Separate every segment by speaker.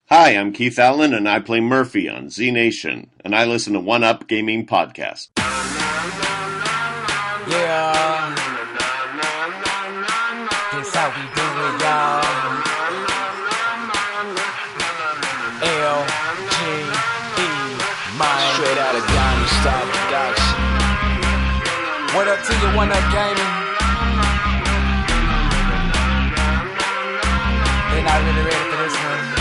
Speaker 1: Hi, I'm Keith Allen, and I play Murphy on Z Nation, and I listen to One Up Gaming Podcast.
Speaker 2: Yeah, this how we do it, y'all. L-G-E, man.
Speaker 3: Straight out of Diamond Style Production.
Speaker 2: What up to you, One Up Gaming? They're not really ready for this one.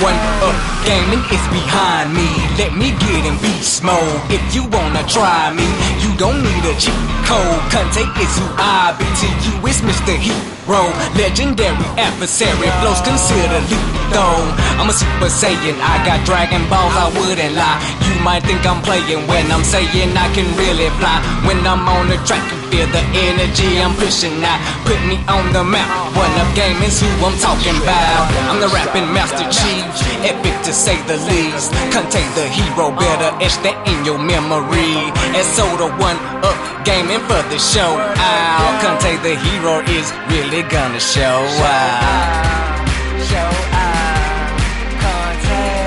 Speaker 2: One Up Gaming is behind me. Let me get in beast mode. If you wanna try me, you don't need a cheat code. Conte is who I be. To you it's Mr. Hero, legendary adversary. Flows considered lethal. I'm a Super Saiyan. I got Dragon Balls, I wouldn't lie. You might think I'm playing when I'm saying I can really fly. When I'm on the track, you feel the energy I'm pushing out. Put me on the map. One Up Gaming's who I'm talking about. I'm the rapping Master Chief, epic to say the least. Contain the hero, better etch that in your memory. And so the One Up Gaming for the show out. Contain the hero is really gonna show out. Show out. Contain.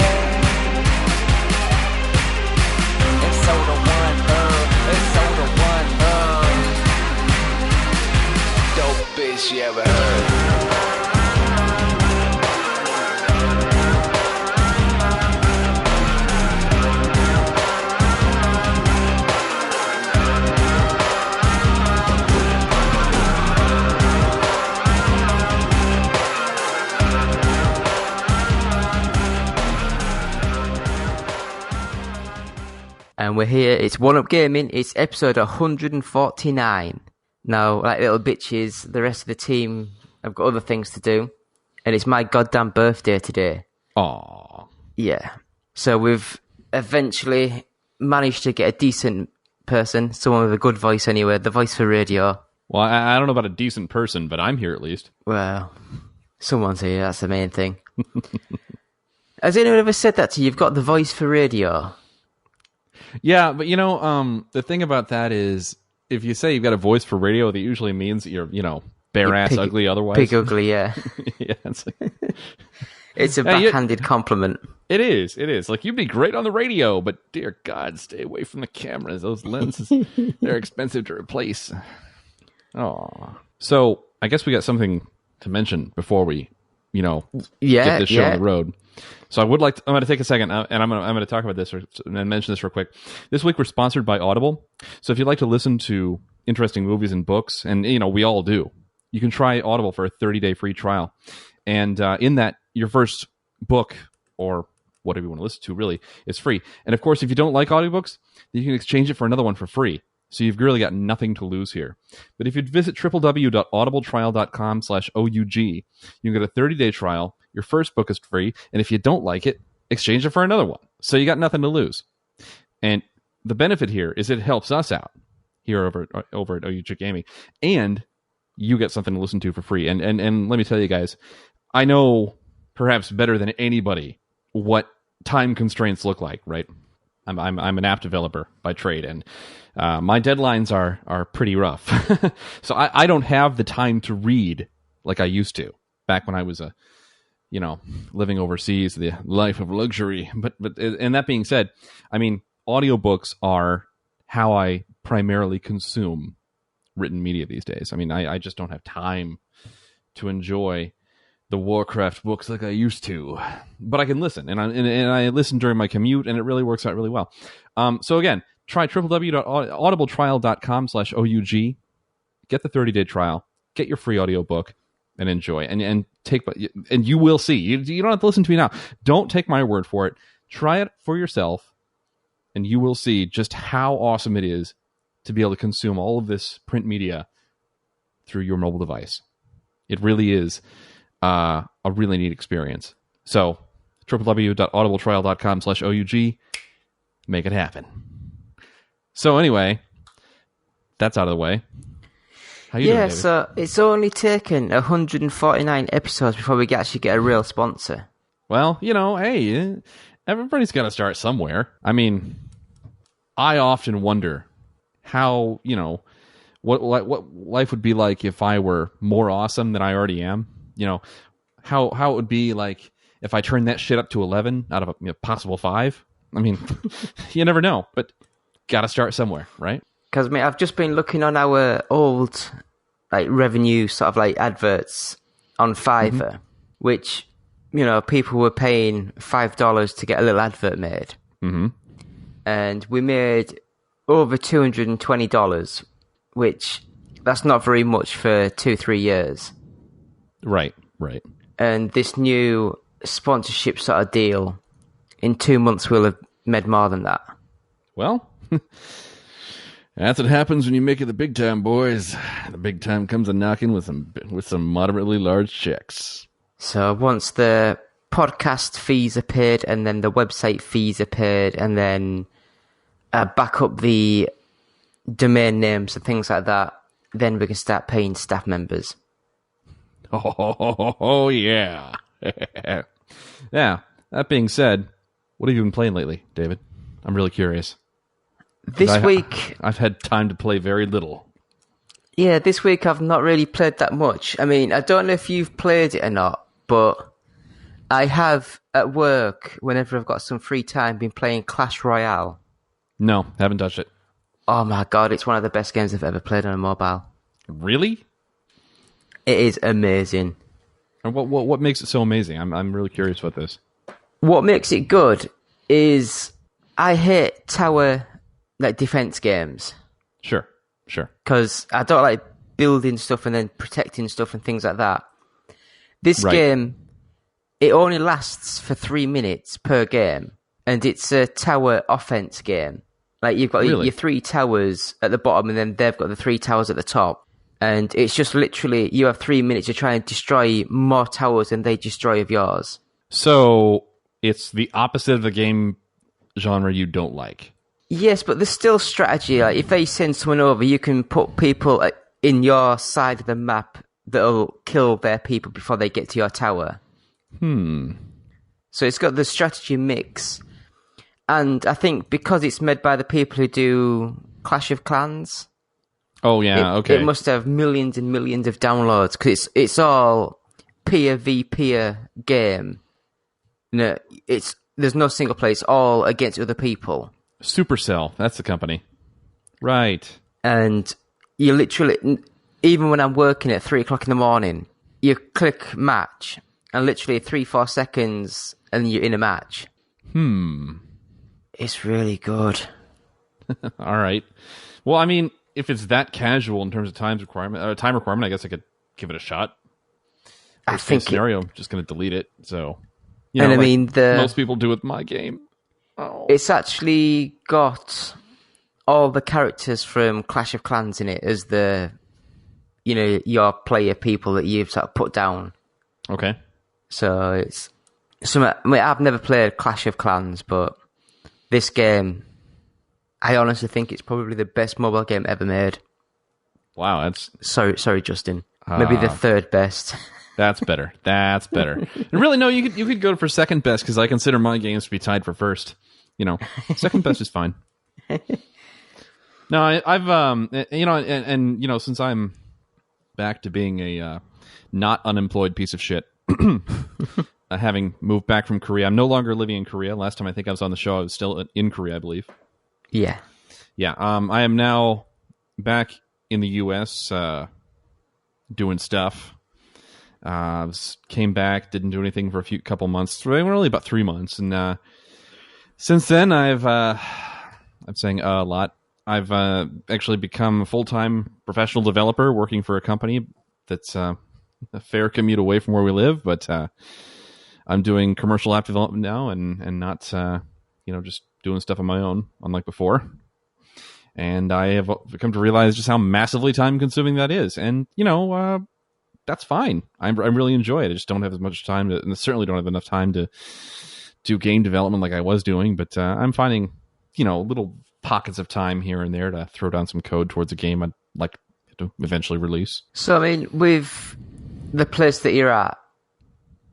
Speaker 2: And so the One Up. And so the One Up.
Speaker 3: Dope bitch you ever heard.
Speaker 4: And we're here, it's One Up Gaming, it's episode 149. Now, like little bitches, the rest of the team have got other things to do. And it's my goddamn birthday today.
Speaker 5: Aww.
Speaker 4: Yeah. So we've eventually managed to get a decent person, someone with a good voice anyway, the voice for radio.
Speaker 5: Well, I don't know about a decent person, but I'm here at least.
Speaker 4: Well, someone's here, that's the main thing. Has anyone ever said that to you? You've got the voice for radio.
Speaker 5: Yeah, but the thing about that is, if you say you've got a voice for radio, that usually means you're, bare ass
Speaker 4: Pig,
Speaker 5: ugly otherwise.
Speaker 4: Pig ugly, yeah.
Speaker 5: Yeah, it's like...
Speaker 4: It's a backhanded compliment.
Speaker 5: It is. Like, you'd be great on the radio, but dear God, stay away from the cameras. Those lenses, they're expensive to replace. Oh. So, I guess we got something to mention before we, get this show on the road. So I'm going to take a second, and I'm going to talk about this and mention this real quick. This week we're sponsored by Audible. So if you'd like to listen to interesting movies and books, and we all do, you can try Audible for a 30-day free trial. And in that, your first book, or whatever you want to listen to, really, is free. And of course, if you don't like audiobooks, you can exchange it for another one for free. So you've really got nothing to lose here. But if you'd visit www.audibletrial.com/OUG, you can get a 30-day trial. Your first book is free, and if you don't like it, exchange it for another one. So you got nothing to lose. And the benefit here is it helps us out here over at OUG Gaming, and you get something to listen to for free. And let me tell you guys, I know perhaps better than anybody what time constraints look like, right? I'm an app developer by trade, and my deadlines are pretty rough. So I don't have the time to read like I used to back when I was living overseas, the life of luxury. But and that being said, I mean, audiobooks are how I primarily consume written media these days. I mean, I just don't have time to enjoy the Warcraft books like I used to, but I can listen, and I listen during my commute, and it really works out really well. So again, try www.audibletrial.com/OUG, get the 30-day trial, get your free audiobook, and enjoy, and you will see. You don't have to listen to me now. Don't take my word for it. Try it for yourself, and you will see just how awesome it is to be able to consume all of this print media through your mobile device. It really is a really neat experience. So, www.audibletrial.com/OUG, make it happen. So anyway, that's out of the way. How you doing, David?
Speaker 4: So it's only taken 149 episodes before we actually get a real sponsor.
Speaker 5: Well, hey, everybody's got to start somewhere. I mean, I often wonder how, what life would be like if I were more awesome than I already am. how it would be like if I turn that shit up to 11 out of a possible 5. I mean, you never know, but gotta start somewhere, right?
Speaker 4: Because I've just been looking on our old like revenue sort of like adverts on Fiverr, which people were paying $5 to get a little advert made, and we made over $220, which that's not very much for 2-3 years.
Speaker 5: Right.
Speaker 4: And this new sponsorship sort of deal, in 2 months we'll have made more than that.
Speaker 5: Well, that's what happens when you make it the big time, boys. The big time comes a knocking with some moderately large checks.
Speaker 4: So once the podcast fees are paid, and then the website fees are paid, and then back up the domain names and things like that, then we can start paying staff members.
Speaker 5: Oh yeah. Yeah. That being said, what have you been playing lately, David? I'm really curious.
Speaker 4: This week,
Speaker 5: I've had time to play very little.
Speaker 4: Yeah, this week I've not really played that much. I mean, I don't know if you've played it or not, but I have at work, whenever I've got some free time, been playing Clash Royale.
Speaker 5: No, haven't touched it.
Speaker 4: Oh my god, it's one of the best games I've ever played on a mobile.
Speaker 5: Really?
Speaker 4: It is amazing.
Speaker 5: And what makes it so amazing? I'm really curious about this.
Speaker 4: What makes it good is I hate tower defense games.
Speaker 5: Sure.
Speaker 4: Because I don't like building stuff and then protecting stuff and things like that. This game, it only lasts for 3 minutes per game, and it's a tower offense game. Like, you've got your 3 towers at the bottom, and then they've got the 3 towers at the top. And it's just literally, you have 3 minutes to try and destroy more towers than they destroy of yours.
Speaker 5: So, it's the opposite of the game genre you don't like.
Speaker 4: Yes, but there's still strategy. Like, if they send someone over, you can put people in your side of the map that'll kill their people before they get to your tower. So it's got the strategy mix. And I think because it's made by the people who do Clash of Clans...
Speaker 5: Oh, yeah, okay.
Speaker 4: It must have millions and millions of downloads, because it's all peer v peer game. No, there's no single player, it's all against other people.
Speaker 5: Supercell, that's the company. Right.
Speaker 4: And you literally, even when I'm working at 3 o'clock in the morning, you click match, and literally 3-4 seconds, and you're in a match. It's really good.
Speaker 5: All right. Well, I mean, if it's that casual in terms of time requirement, I guess I could give it a shot.
Speaker 4: I think
Speaker 5: scenario, I'm just going to delete it. So, most people do with my game. Oh.
Speaker 4: It's actually got all the characters from Clash of Clans in it as the, your player people that you've sort of put down.
Speaker 5: Okay.
Speaker 4: So it's I've never played Clash of Clans, but this game, I honestly think it's probably the best mobile game ever made.
Speaker 5: Wow, that's...
Speaker 4: Sorry, Justin. Maybe the third best.
Speaker 5: That's better. And really, no, you could go for second best, because I consider my games to be tied for first. Second best is fine. No, I've since I'm back to being a not unemployed piece of shit, having moved back from Korea, I'm no longer living in Korea. Last time I think I was on the show, I was still in Korea, I believe.
Speaker 4: Yeah.
Speaker 5: I am now back in the U.S. Doing stuff. Came back, didn't do anything for a couple months. Only about 3 months, and since then I'm saying a lot. I've actually become a full-time professional developer, working for a company that's a fair commute away from where we live, but I'm doing commercial app development now, and not just doing stuff on my own, unlike before. And I have come to realize just how massively time-consuming that is, and that's fine. I really enjoy it. I just don't have as much time and I certainly don't have enough time to do game development like I was doing. But I'm finding, little pockets of time here and there to throw down some code towards a game I'd like to eventually release.
Speaker 4: So, I mean, with the place that you're at,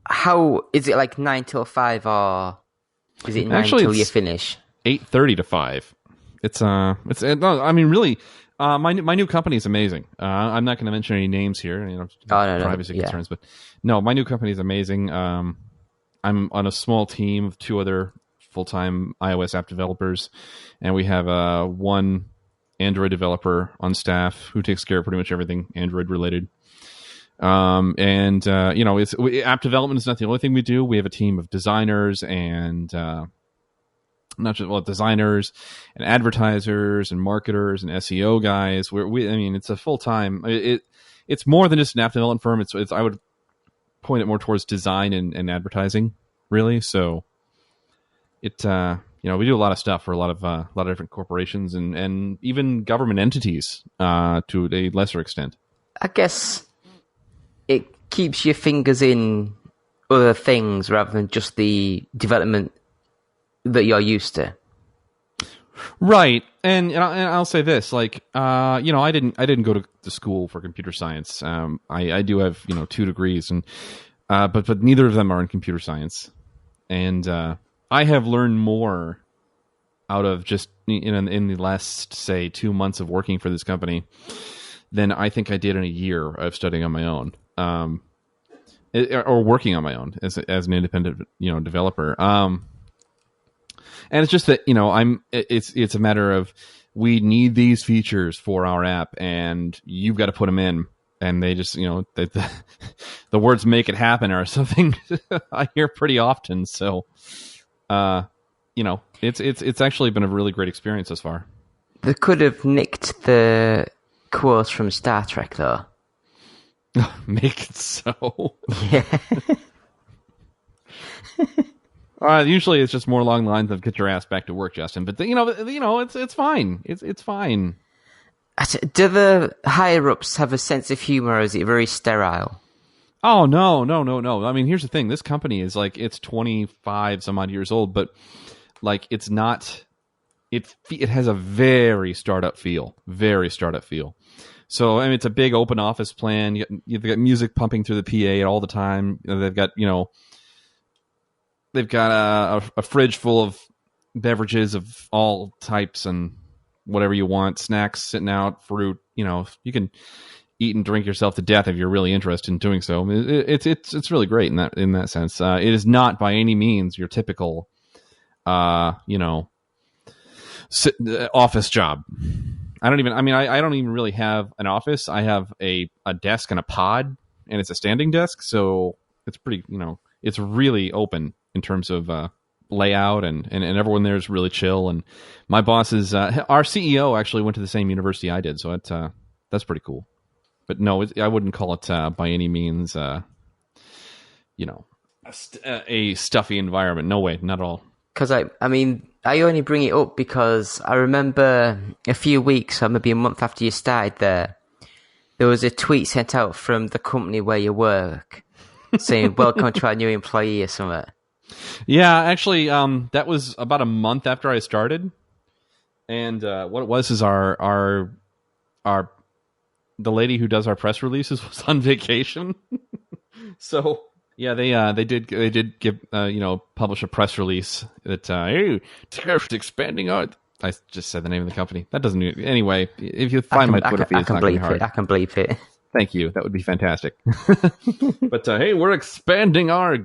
Speaker 4: how is it, like 9 till 5, or is it 9 till you finish?
Speaker 5: 8:30 to 5. It's no, I mean, really, My new company is amazing. I'm not going to mention any names here, privacy concerns. But no, my new company is amazing. I'm on a small team of 2 other full-time iOS app developers, and we have one Android developer on staff who takes care of pretty much everything Android related. App development is not the only thing we do. We have a team of designers and designers and advertisers and marketers and SEO guys. It's a full time. It's more than just an app development firm. It's I would point it more towards design and advertising, really. So we do a lot of stuff for a lot of different corporations and even government entities to a lesser extent.
Speaker 4: I guess it keeps your fingers in other things rather than just the development that you're used to.
Speaker 5: Right. And I'll say this, I didn't go to school for computer science. I do have, 2 degrees but neither of them are in computer science. And I have learned more out of just in the last, say, 2 months of working for this company than I think I did in a year of studying on my own. Or working on my own as an independent, developer. And it's just that, it's a matter of, we need these features for our app and you've got to put them in. And they just, the words "make it happen" are something I hear pretty often. So, it's actually been a really great experience thus far.
Speaker 4: They could have nicked the quotes from Star Trek, though.
Speaker 5: Make it so.
Speaker 4: Yeah.
Speaker 5: Usually it's just more along the lines of "get your ass back to work, Justin." But it's fine. It's fine.
Speaker 4: Do the higher ups have a sense of humor, or is it very sterile?
Speaker 5: Oh no. I mean, here's the thing: this company is it's 25 some odd years old, but it's not. It has a very startup feel. So it's a big open office plan. You've got music pumping through the PA all the time. They've got a fridge full of beverages of all types and whatever you want, snacks sitting out, fruit. You can eat and drink yourself to death if you're really interested in doing so. It's really great in that sense. It is not by any means your typical, office job. I don't even really have an office. I have a desk and a pod, and it's a standing desk, so it's pretty, it's really open in terms of layout, and everyone there is really chill. And my boss is our CEO actually went to the same university I did, so that's pretty cool. But no, I wouldn't call it by any means a stuffy environment. No way, not at all.
Speaker 4: Because I only bring it up because I remember a few weeks, or maybe a month after you started there was a tweet sent out from the company where you work saying, "Welcome to our new employee," or something.
Speaker 5: Yeah, actually, that was about a month after I started, and what it was is our the lady who does our press releases was on vacation, so yeah, they did give publish a press release that hey, Tariff's expanding our. I just said the name of the company. That doesn't anyway. If you find my Twitter feed, it's not going to be hard.
Speaker 4: I can bleep it.
Speaker 5: Thank you. That would be fantastic. But hey, we're expanding our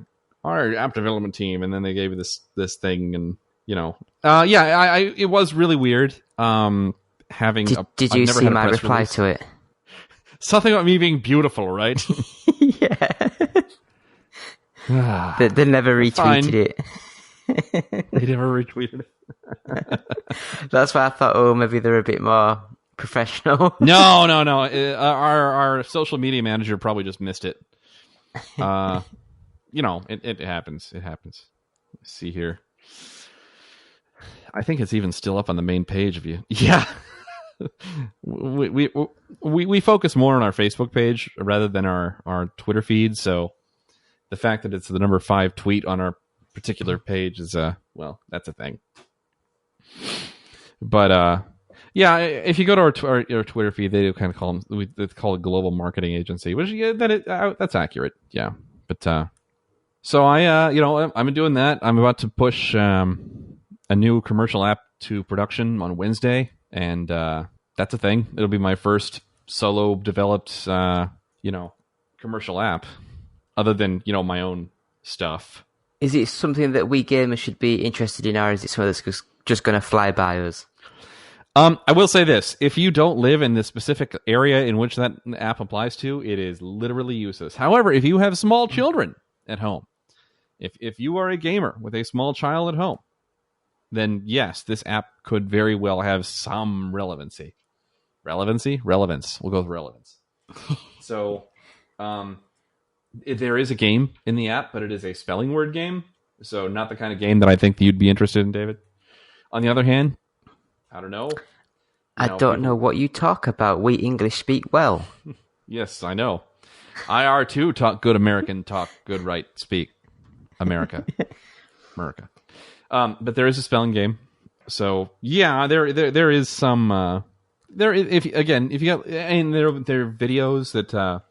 Speaker 5: app development team, and then they gave this thing, and it was really weird. Did you see my reply to it? Something about me being beautiful, right?
Speaker 4: Yeah. They never retweeted it.
Speaker 5: They never retweeted it.
Speaker 4: That's why I thought, maybe they're a bit more professional.
Speaker 5: No. Our social media manager probably just missed it. It happens. It happens. Let's see here. I think it's even still up on the main page of you. Yeah. we focus more on our Facebook page rather than our Twitter feed. So the fact that it's the number 5 tweet on our particular page is that's a thing. But yeah, if you go to our Twitter feed, they do kind of call them. It's called a global marketing agency, which that's accurate. Yeah, but so I've been doing that. I'm about to push a new commercial app to production on Wednesday, and that's a thing. It'll be my first solo developed, commercial app, other than my own stuff.
Speaker 4: Is it something that we gamers should be interested in, or is it something that's just going to fly by us?
Speaker 5: I will say this. If you don't live in the specific area in which that app applies to, it is literally useless. However, if you have small children at home, if you are a gamer with a small child at home, then yes, this app could very well have some relevancy. Relevance. We'll go with relevance. So, there is a game in the app, but it is a spelling word game. So not the kind of game that I think you'd be interested in, David. On the other hand, I don't know.
Speaker 4: I don't know what you talk about. We English speak well.
Speaker 5: Yes, I know. IR too talk good American, talk good right speak America. But there is a spelling game. So yeah, there is some if you got, and there are videos that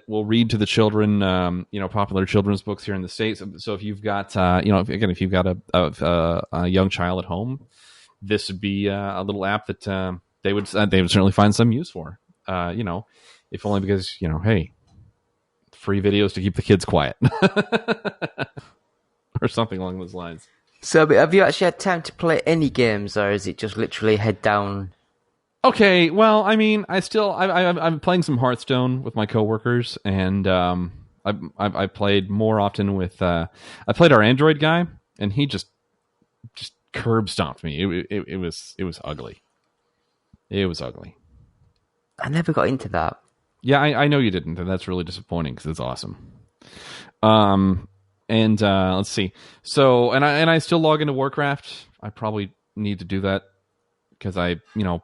Speaker 5: will read to the children, popular children's books here in the States. So if you've got if you've got a young child at home, this would be a little app that they would certainly find some use for. If only because hey, free videos to keep the kids quiet, or something along those lines.
Speaker 4: So, have you actually had time to play any games, or is it just literally head down?
Speaker 5: Okay, well, I mean, I'm playing some Hearthstone with my coworkers, and I played more often with I played our Android guy, and he just curb stomped me. It was ugly. It was ugly.
Speaker 4: I never got into that.
Speaker 5: Yeah, I know you didn't, and that's really disappointing because it's awesome. And let's see. So, and I still log into Warcraft. I probably need to do that because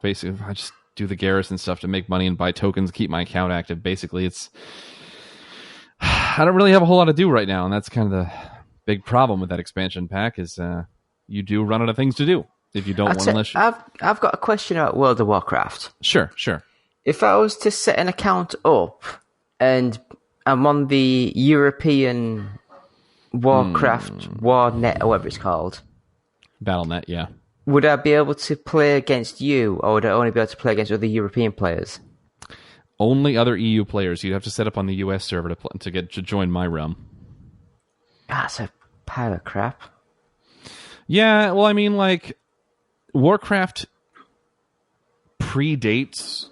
Speaker 5: basically I just do the garrison stuff to make money and buy tokens, keep my account active. Basically, I don't really have a whole lot to do right now, and that's kind of the big problem with that expansion pack is you do run out of things to do if you don't want unless.
Speaker 4: I've got a question about World of Warcraft.
Speaker 5: Sure.
Speaker 4: If I was to set an account up and I'm on the European Warcraft Warnet, or whatever it's called,
Speaker 5: BattleNet, yeah.
Speaker 4: Would I be able to play against you, or would I only be able to play against other European players?
Speaker 5: Only other EU players. You'd have to set up on the US server to join my realm.
Speaker 4: That's a pile of crap.
Speaker 5: Yeah, well, I mean, like, Warcraft predates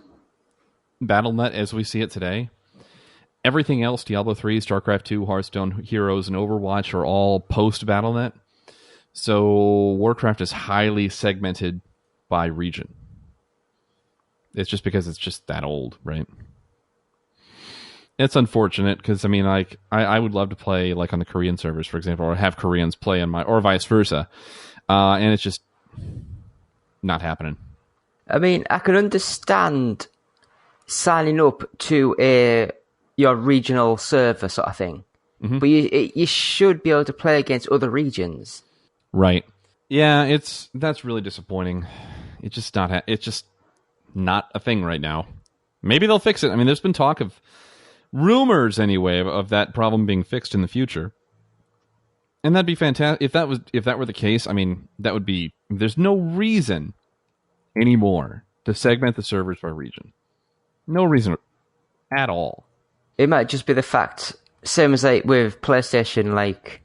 Speaker 5: BattleNet as we see it today. Everything else, Diablo 3, StarCraft 2, Hearthstone, Heroes, and Overwatch are all post-BattleNet. So Warcraft is highly segmented by region. It's just because it's just that old, right? It's unfortunate because, I mean, like, I would love to play like on the Korean servers, for example, or have Koreans play on or vice versa. And it's just not happening.
Speaker 4: I mean, I can understand signing up to your regional server sort of thing, but you should be able to play against other regions.
Speaker 5: Right. Yeah, that's really disappointing. It's just not a thing right now. Maybe they'll fix it. I mean, there's been talk of rumors anyway of that problem being fixed in the future. And that'd be fantastic. If that were the case, I mean, that would be, there's no reason anymore to segment the servers by region. No reason at all.
Speaker 4: It might just be the fact, same as like with PlayStation, like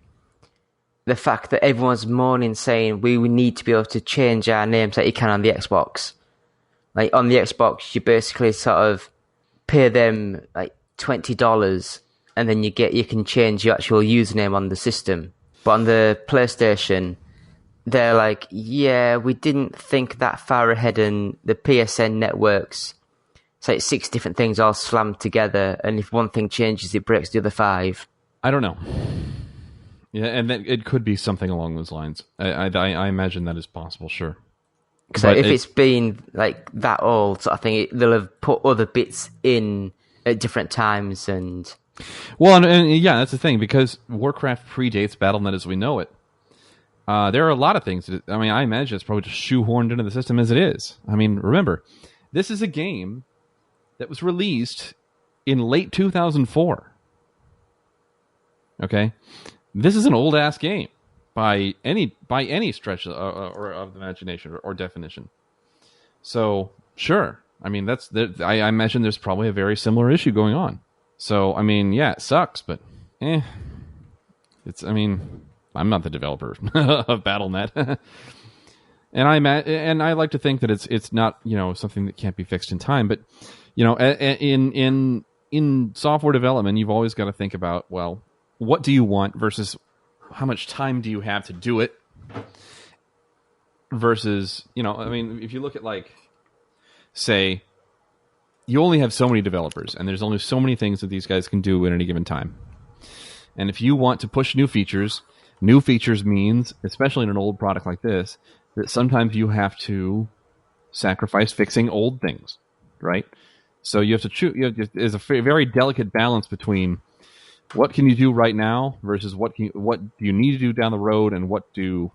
Speaker 4: the fact that everyone's moaning saying we need to be able to change our names like you can on the Xbox. Like on the Xbox, you basically sort of pay them like $20 and then you can change your actual username on the system. But on the PlayStation, they're like, yeah, we didn't think that far ahead, and the PSN networks, it's like 6 different things all slammed together, and if one thing changes, it breaks the other 5.
Speaker 5: I don't know. Yeah, and it could be something along those lines. I imagine that is possible, sure.
Speaker 4: Because if it's been like that old sort of thing, they'll have put other bits in at different times. And
Speaker 5: well, and yeah, that's the thing, because Warcraft predates BattleNet as we know it. There are a lot of things. I mean, I imagine it's probably just shoehorned into the system as it is. I mean, remember, this is a game that was released in late 2004. Okay? This is an old-ass game by any stretch of the imagination or definition. So, Sure. I mean, I imagine there's probably a very similar issue going on. So, I mean, yeah, it sucks, but I mean, I'm not the developer of BattleNet. And I like to think that it's not, something that can't be fixed in time, but in software development, you've always got to think about, well, what do you want versus how much time do you have to do it versus, I mean, if you look at, like, say, you only have so many developers and there's only so many things that these guys can do at any given time. And if you want to push new features means, especially in an old product like this, that sometimes you have to sacrifice fixing old things, right? So you have to choose. There's a very delicate balance between what can you do right now versus what do you need to do down the road, and what do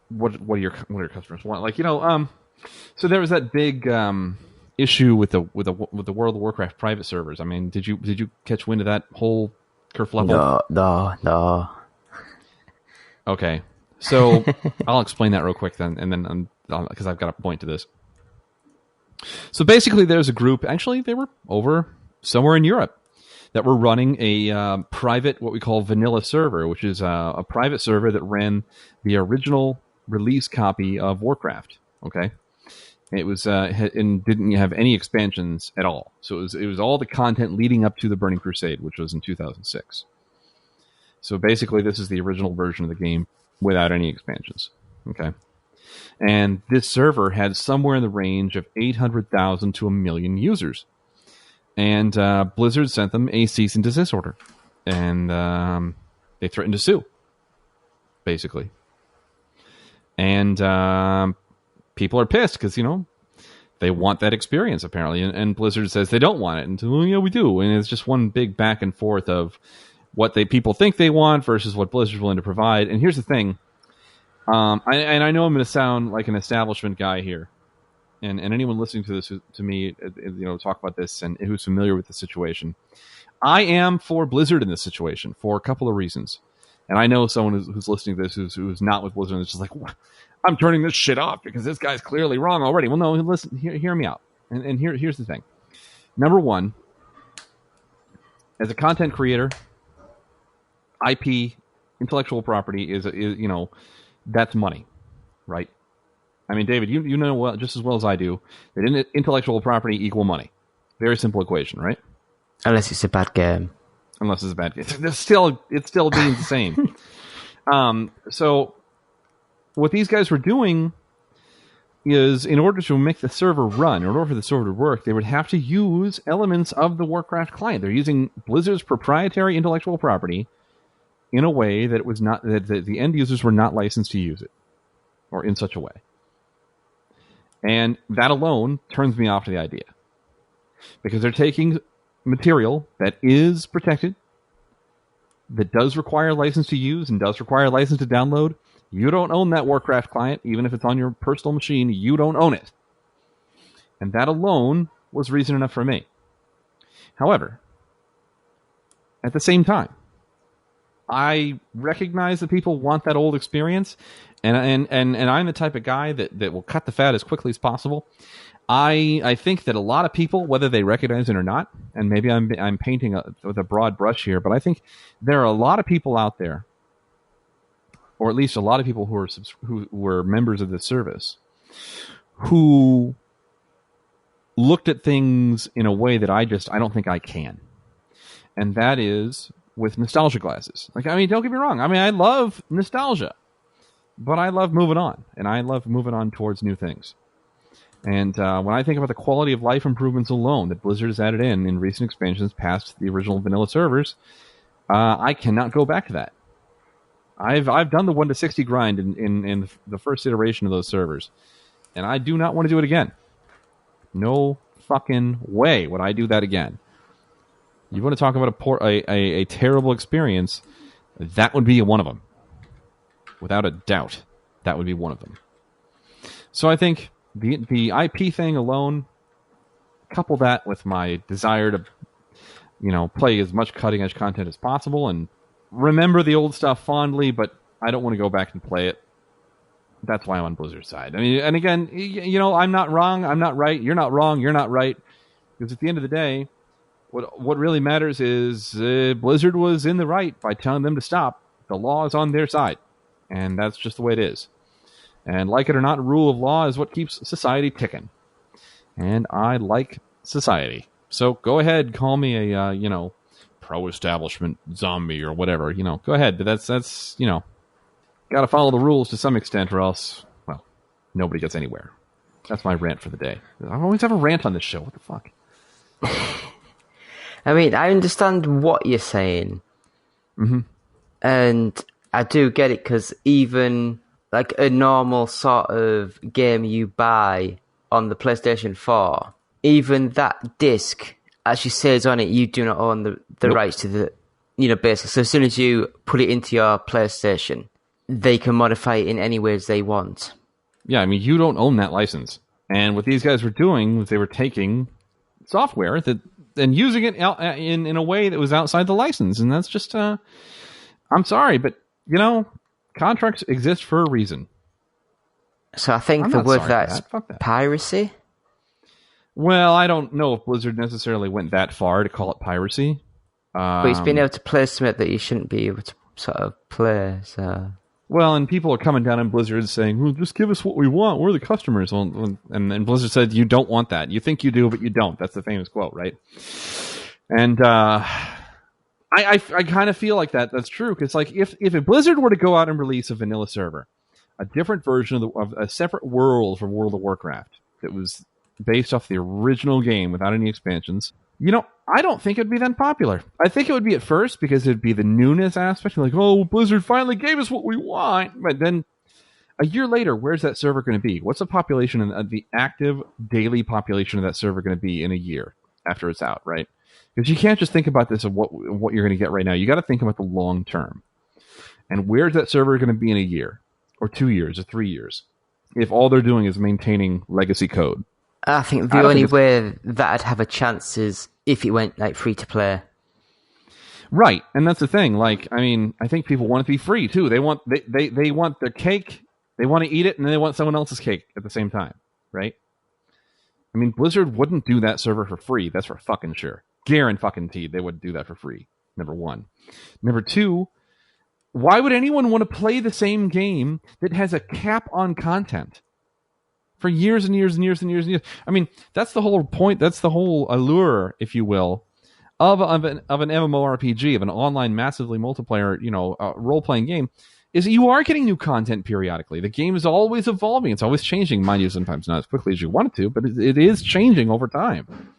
Speaker 5: what do your customers want? Like, so there was that big issue with the World of Warcraft private servers. I mean, did you catch wind of that whole kerfluffle?
Speaker 4: No.
Speaker 5: Okay, so I'll explain that real quick then, and then because I've got a point to this. So basically, there's a group. Actually, they were over somewhere in Europe that were running a private, what we call vanilla server, which is a private server that ran the original release copy of Warcraft. Okay, it was and didn't have any expansions at all. So it was all the content leading up to the Burning Crusade, which was in 2006. So basically, this is the original version of the game without any expansions. Okay. And this server had somewhere in the range of 800,000 to 1 million users. And Blizzard sent them a cease and desist order. And they threatened to sue, basically. And people are pissed because, they want that experience, apparently. And Blizzard says they don't want it. And, well, yeah, we do. And it's just one big back and forth of what people think they want versus what Blizzard's willing to provide. And here's the thing. I know I'm going to sound like an establishment guy here, and anyone listening to this, to me, talk about this and who's familiar with the situation. I am for Blizzard in this situation for a couple of reasons, and I know someone who's listening to this who's not with Blizzard and is just like, I'm turning this shit off because this guy's clearly wrong already. Well, no, listen, hear me out, and here's the thing. Number one, as a content creator, IP, intellectual property is that's money, right? I mean, David, you know just as well as I do that intellectual property equal money. Very simple equation, right?
Speaker 4: Unless it's a bad game.
Speaker 5: Unless it's a bad game. It's still being the same. So what these guys were doing is, in order to make the server run, in order for the server to work, they would have to use elements of the Warcraft client. They're using Blizzard's proprietary intellectual property in a way that it was not that the end users were not licensed to use it, or in such a way. And that alone turns me off to the idea, because they're taking material that is protected, that does require a license to use and does require a license to download. You don't own that Warcraft client, even if it's on your personal machine. You don't own it, and that alone was reason enough for me. However, at the same time, I recognize that people want that old experience, and I'm the type of guy that will cut the fat as quickly as possible. I think that a lot of people, whether they recognize it or not, and maybe I'm painting with a broad brush here, but I think there are a lot of people out there, or at least a lot of people who were members of this service, who looked at things in a way that I don't think I can, and that is with nostalgia glasses. Like, I mean, don't get me wrong. I mean, I love nostalgia, but I love moving on, and I love moving on towards new things. And when I think about the quality of life improvements alone that Blizzard has added in recent expansions past the original vanilla servers, I cannot go back to that. I've done the 1 to 60 grind in the first iteration of those servers, and I do not want to do it again. No fucking way would I do that again. You want to talk about a terrible experience, that would be one of them. Without a doubt, that would be one of them. So I think the IP thing alone, couple that with my desire to, play as much cutting-edge content as possible and remember the old stuff fondly, but I don't want to go back and play it. that's why I'm on Blizzard's side. I mean, and again, I'm not wrong. I'm not right. You're not wrong. You're not right. Because at the end of the day, what really matters is Blizzard was in the right by telling them to stop. The law is on their side, and that's just the way it is. And like it or not, rule of law is what keeps society ticking. And I like society. So go ahead, call me a pro-establishment zombie or whatever. Go ahead. But that's got to follow the rules to some extent, or else, well, nobody gets anywhere. That's my rant for the day. I always have a rant on this show. What the fuck?
Speaker 4: I mean, I understand what you're saying.
Speaker 5: Mm-hmm.
Speaker 4: And I do get it, because even like a normal sort of game you buy on the PlayStation 4, even that disc actually says on it you do not own the rights to the, basically. So as soon as you put it into your PlayStation, they can modify it in any ways they want.
Speaker 5: Yeah, I mean, you don't own that license. And what these guys were doing was they were taking software and using it in a way that was outside the license. And that's just, I'm sorry, but, contracts exist for a reason.
Speaker 4: So I think the word that's piracy.
Speaker 5: Well, I don't know if Blizzard necessarily went that far to call it piracy.
Speaker 4: But he's been able to play something that you shouldn't be able to sort of play, so...
Speaker 5: Well, and people are coming down on Blizzard saying, well, just give us what we want. We're the customers. And Blizzard said, you don't want that. You think you do, but you don't. That's the famous quote, right? And I kind of feel like that's true. Because like, if a Blizzard were to go out and release a vanilla server, a different version of a separate world for World of Warcraft that was based off the original game without any expansions, I don't think it would be that popular. I think it would be at first because it would be the newness aspect. Like, oh, Blizzard finally gave us what we want. But then a year later, where's that server going to be? What's the population and the active daily population of that server going to be in a year after it's out, right? Because you can't just think about this of what you're going to get right now. You got to think about the long term. And where's that server going to be in a year or 2 years or 3 years if all they're doing is maintaining legacy code?
Speaker 4: I think the only way that I'd have a chance is if it went like free to play.
Speaker 5: Right, and that's the thing. Like, I mean, I think people want it to be free too. They want their cake, they want to eat it, and then they want someone else's cake at the same time, right? I mean, Blizzard wouldn't do that server for free. That's for fucking sure. Guaranteed they wouldn't do that for free. Number one. Number two, why would anyone want to play the same game that has a cap on content? For years and years and years and years and years. I mean, that's the whole point. That's the whole allure, if you will, of an MMORPG, of an online massively multiplayer, role-playing game, is that you are getting new content periodically. The game is always evolving. It's always changing. Mind you, sometimes not as quickly as you want it to, but it is changing over time.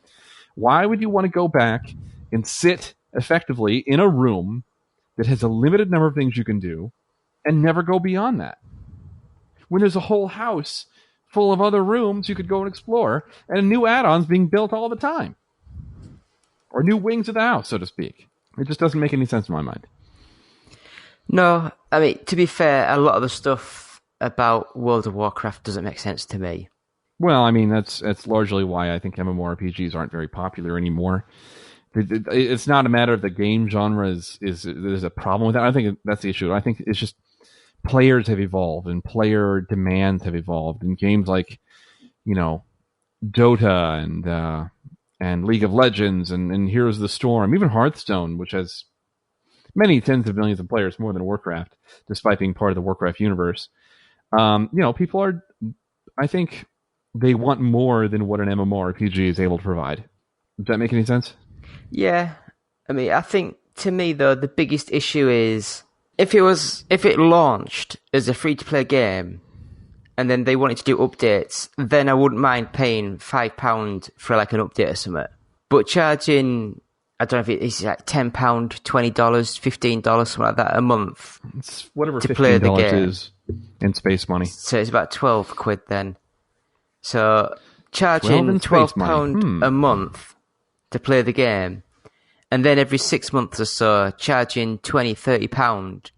Speaker 5: Why would you want to go back and sit effectively in a room that has a limited number of things you can do and never go beyond that? When there's a whole house full of other rooms you could go and explore, and new add-ons being built all the time. Or new wings of the house, so to speak. It just doesn't make any sense in my mind.
Speaker 4: No, I mean, to be fair, a lot of the stuff about World of Warcraft doesn't make sense to me.
Speaker 5: Well, I mean, that's largely why I think MMORPGs aren't very popular anymore. It's not a matter of the game genre there's a problem with that. I think that's the issue. I think it's just players have evolved and player demands have evolved, and games like, Dota and League of Legends and Heroes of the Storm, even Hearthstone, which has many tens of millions of players, more than Warcraft, despite being part of the Warcraft universe. People are, I think they want more than what an MMORPG is able to provide. Does that make any sense?
Speaker 4: Yeah. I mean, I think to me though, the biggest issue is if it launched as a free-to-play game, and then they wanted to do updates, then I wouldn't mind paying £5 for like an update or something. But charging, I don't know if it's like £10, $20, $15, something like that a month.
Speaker 5: It's whatever
Speaker 4: to play the game
Speaker 5: is in space money.
Speaker 4: So it's about £12 then. So charging £12 a month to play the game, and then every 6 months or so, charging £20-30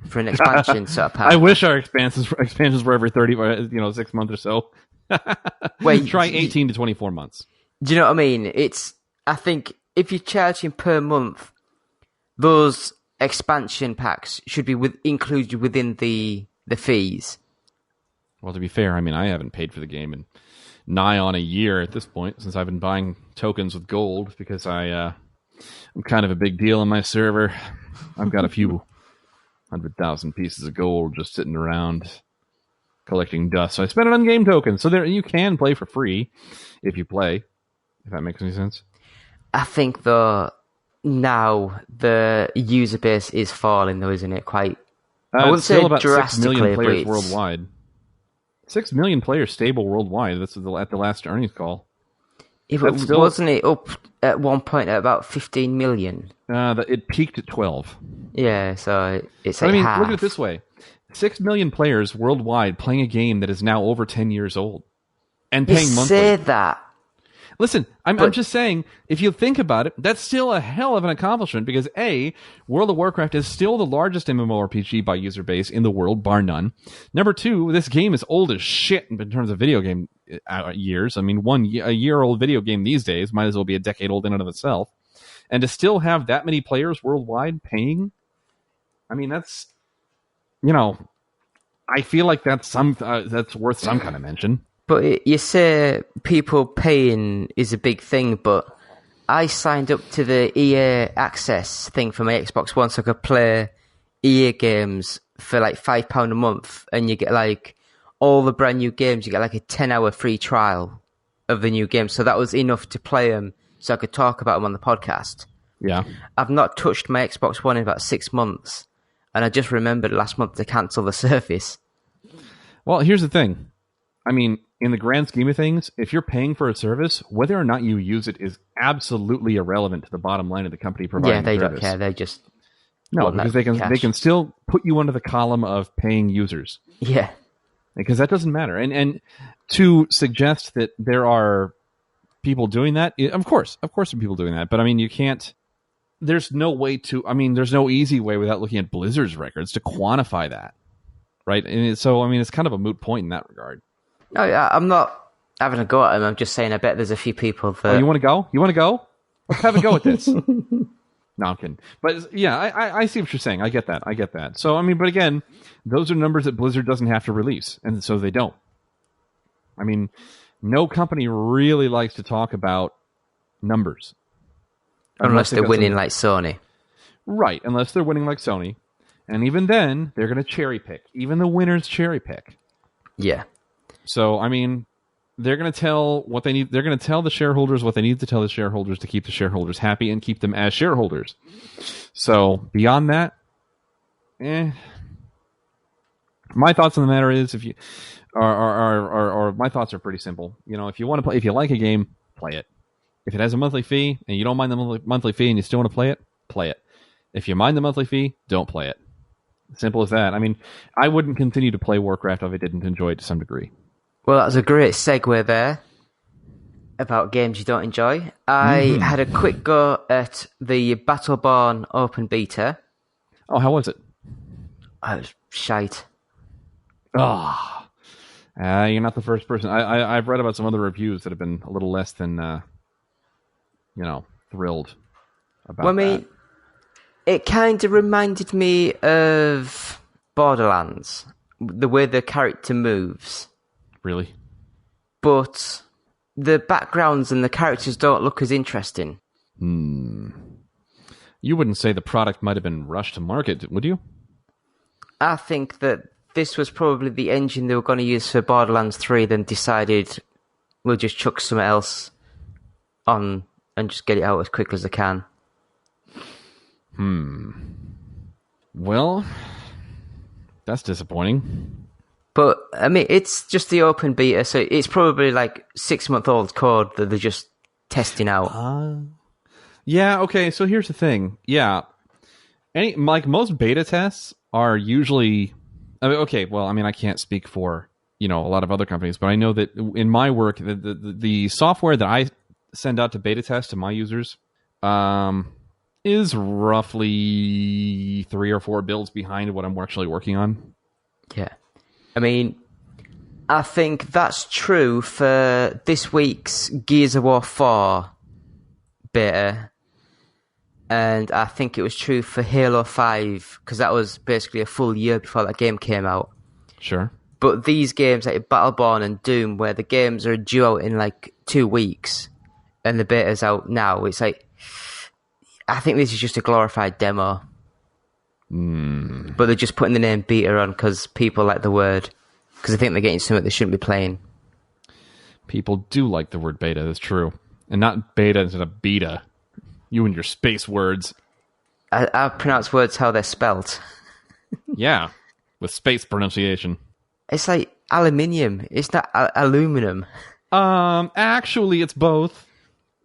Speaker 4: for an expansion sort of pack.
Speaker 5: I wish our expansions were every 6 months or so.
Speaker 4: Wait,
Speaker 5: try 18 to 24 months.
Speaker 4: Do you know what I mean? I think if you're charging per month, those expansion packs should be included within the fees.
Speaker 5: Well, to be fair, I mean, I haven't paid for the game in nigh on a year at this point, since I've been buying tokens with gold, because I'm kind of a big deal on my server. I've got a few 100,000 pieces of gold just sitting around collecting dust. So I spent it on game tokens. So there, you can play for free if you play, if that makes any sense.
Speaker 4: I think, though, now the user base is falling, though, isn't it? Quite. I wouldn't say
Speaker 5: about 6 million
Speaker 4: drastically,
Speaker 5: players
Speaker 4: but
Speaker 5: worldwide. 6 million players stable worldwide. That's at the last earnings call.
Speaker 4: Wasn't it up at one point at about 15 million?
Speaker 5: It peaked at 12.
Speaker 4: Yeah, so it's like half.
Speaker 5: Look at it this way. 6 million players worldwide playing a game that is now over 10 years old and paying monthly.
Speaker 4: Say that.
Speaker 5: Listen, I'm just saying, if you think about it, that's still a hell of an accomplishment because A, World of Warcraft is still the largest MMORPG by user base in the world, bar none. Number two, this game is old as shit in terms of video game years. I mean, a year-old video game these days might as well be a decade old in and of itself. And to still have that many players worldwide paying, I mean, that's, I feel like that's worth some kind of mention.
Speaker 4: But you say people paying is a big thing, but I signed up to the EA Access thing for my Xbox One so I could play EA games for like £5 a month, and you get like all the brand new games. You get like a 10-hour free trial of the new games, so that was enough to play them so I could talk about them on the podcast.
Speaker 5: Yeah.
Speaker 4: I've not touched my Xbox One in about 6 months, and I just remembered last month to cancel the service.
Speaker 5: Well, here's the thing. I mean, in the grand scheme of things, if you're paying for a service, whether or not you use it is absolutely irrelevant to the bottom line of the company providing the service.
Speaker 4: Yeah, they don't care. They just
Speaker 5: because they can still put you under the column of paying users.
Speaker 4: Yeah,
Speaker 5: because that doesn't matter. And to suggest that there are people doing that, of course, there are people doing that. But I mean, you can't. There's no way to. I mean, there's no easy way without looking at Blizzard's records to quantify that, right? And so, I mean, it's kind of a moot point in that regard.
Speaker 4: No, I'm not having a go at him. I'm just saying I bet there's a few people that...
Speaker 5: Oh, you want to go? You want to go? Let's have a go at this. No, I'm kidding. But yeah, I see what you're saying. I get that. So, I mean, but again, those are numbers that Blizzard doesn't have to release, and so they don't. I mean, no company really likes to talk about numbers.
Speaker 4: Unless they're winning like Sony.
Speaker 5: Right, unless they're winning like Sony. And even then, they're going to cherry pick. Even the winners cherry pick.
Speaker 4: Yeah.
Speaker 5: So, I mean, they're going to tell what they need. They're going to tell the shareholders what they need to tell the shareholders to keep the shareholders happy and keep them as shareholders. So, beyond that, my thoughts on the matter is, if you my thoughts are pretty simple. If you want to play, if you like a game, play it. If it has a monthly fee and you don't mind the monthly fee and you still want to play it, play it. If you mind the monthly fee, don't play it. Simple as that. I mean, I wouldn't continue to play Warcraft if I didn't enjoy it to some degree.
Speaker 4: Well, that was a great segue there about games you don't enjoy. I had a quick go at the Battleborn Open Beta.
Speaker 5: Oh, how was it?
Speaker 4: Oh, it was shite.
Speaker 5: Oh, you're not the first person. I've read about some other reviews that have been a little less than, thrilled about
Speaker 4: I mean, it kind of reminded me of Borderlands, the way the character moves.
Speaker 5: Really?
Speaker 4: But the backgrounds and the characters don't look as interesting.
Speaker 5: You wouldn't say the product might have been rushed to market, would you?
Speaker 4: I think that this was probably the engine they were going to use for Borderlands 3, then decided we'll just chuck something else on and just get it out as quick as they can.
Speaker 5: Well, that's disappointing.
Speaker 4: But, I mean, it's just the open beta, so it's probably like 6-month-old code that they're just testing out.
Speaker 5: Yeah, okay, so here's the thing. Yeah, most beta tests are usually... I can't speak for, a lot of other companies, but I know that in my work, the software that I send out to beta test to my users is roughly 3 or 4 builds behind what I'm actually working on.
Speaker 4: Yeah. I mean, I think that's true for this week's Gears of War 4 beta. And I think it was true for Halo 5, because that was basically a full year before that game came out.
Speaker 5: Sure.
Speaker 4: But these games like Battleborn and Doom, where the games are due out in like 2 weeks and the beta's out now, it's like, I think this is just a glorified demo. But they're just putting the name beta on because people like the word, because they think they're getting something they shouldn't be playing.
Speaker 5: People do like the word beta, that's true. And not beta instead of beta. You and your space words.
Speaker 4: I pronounce words how they're spelt.
Speaker 5: Yeah, with space pronunciation.
Speaker 4: It's like aluminium. It's not aluminum.
Speaker 5: Actually, it's both.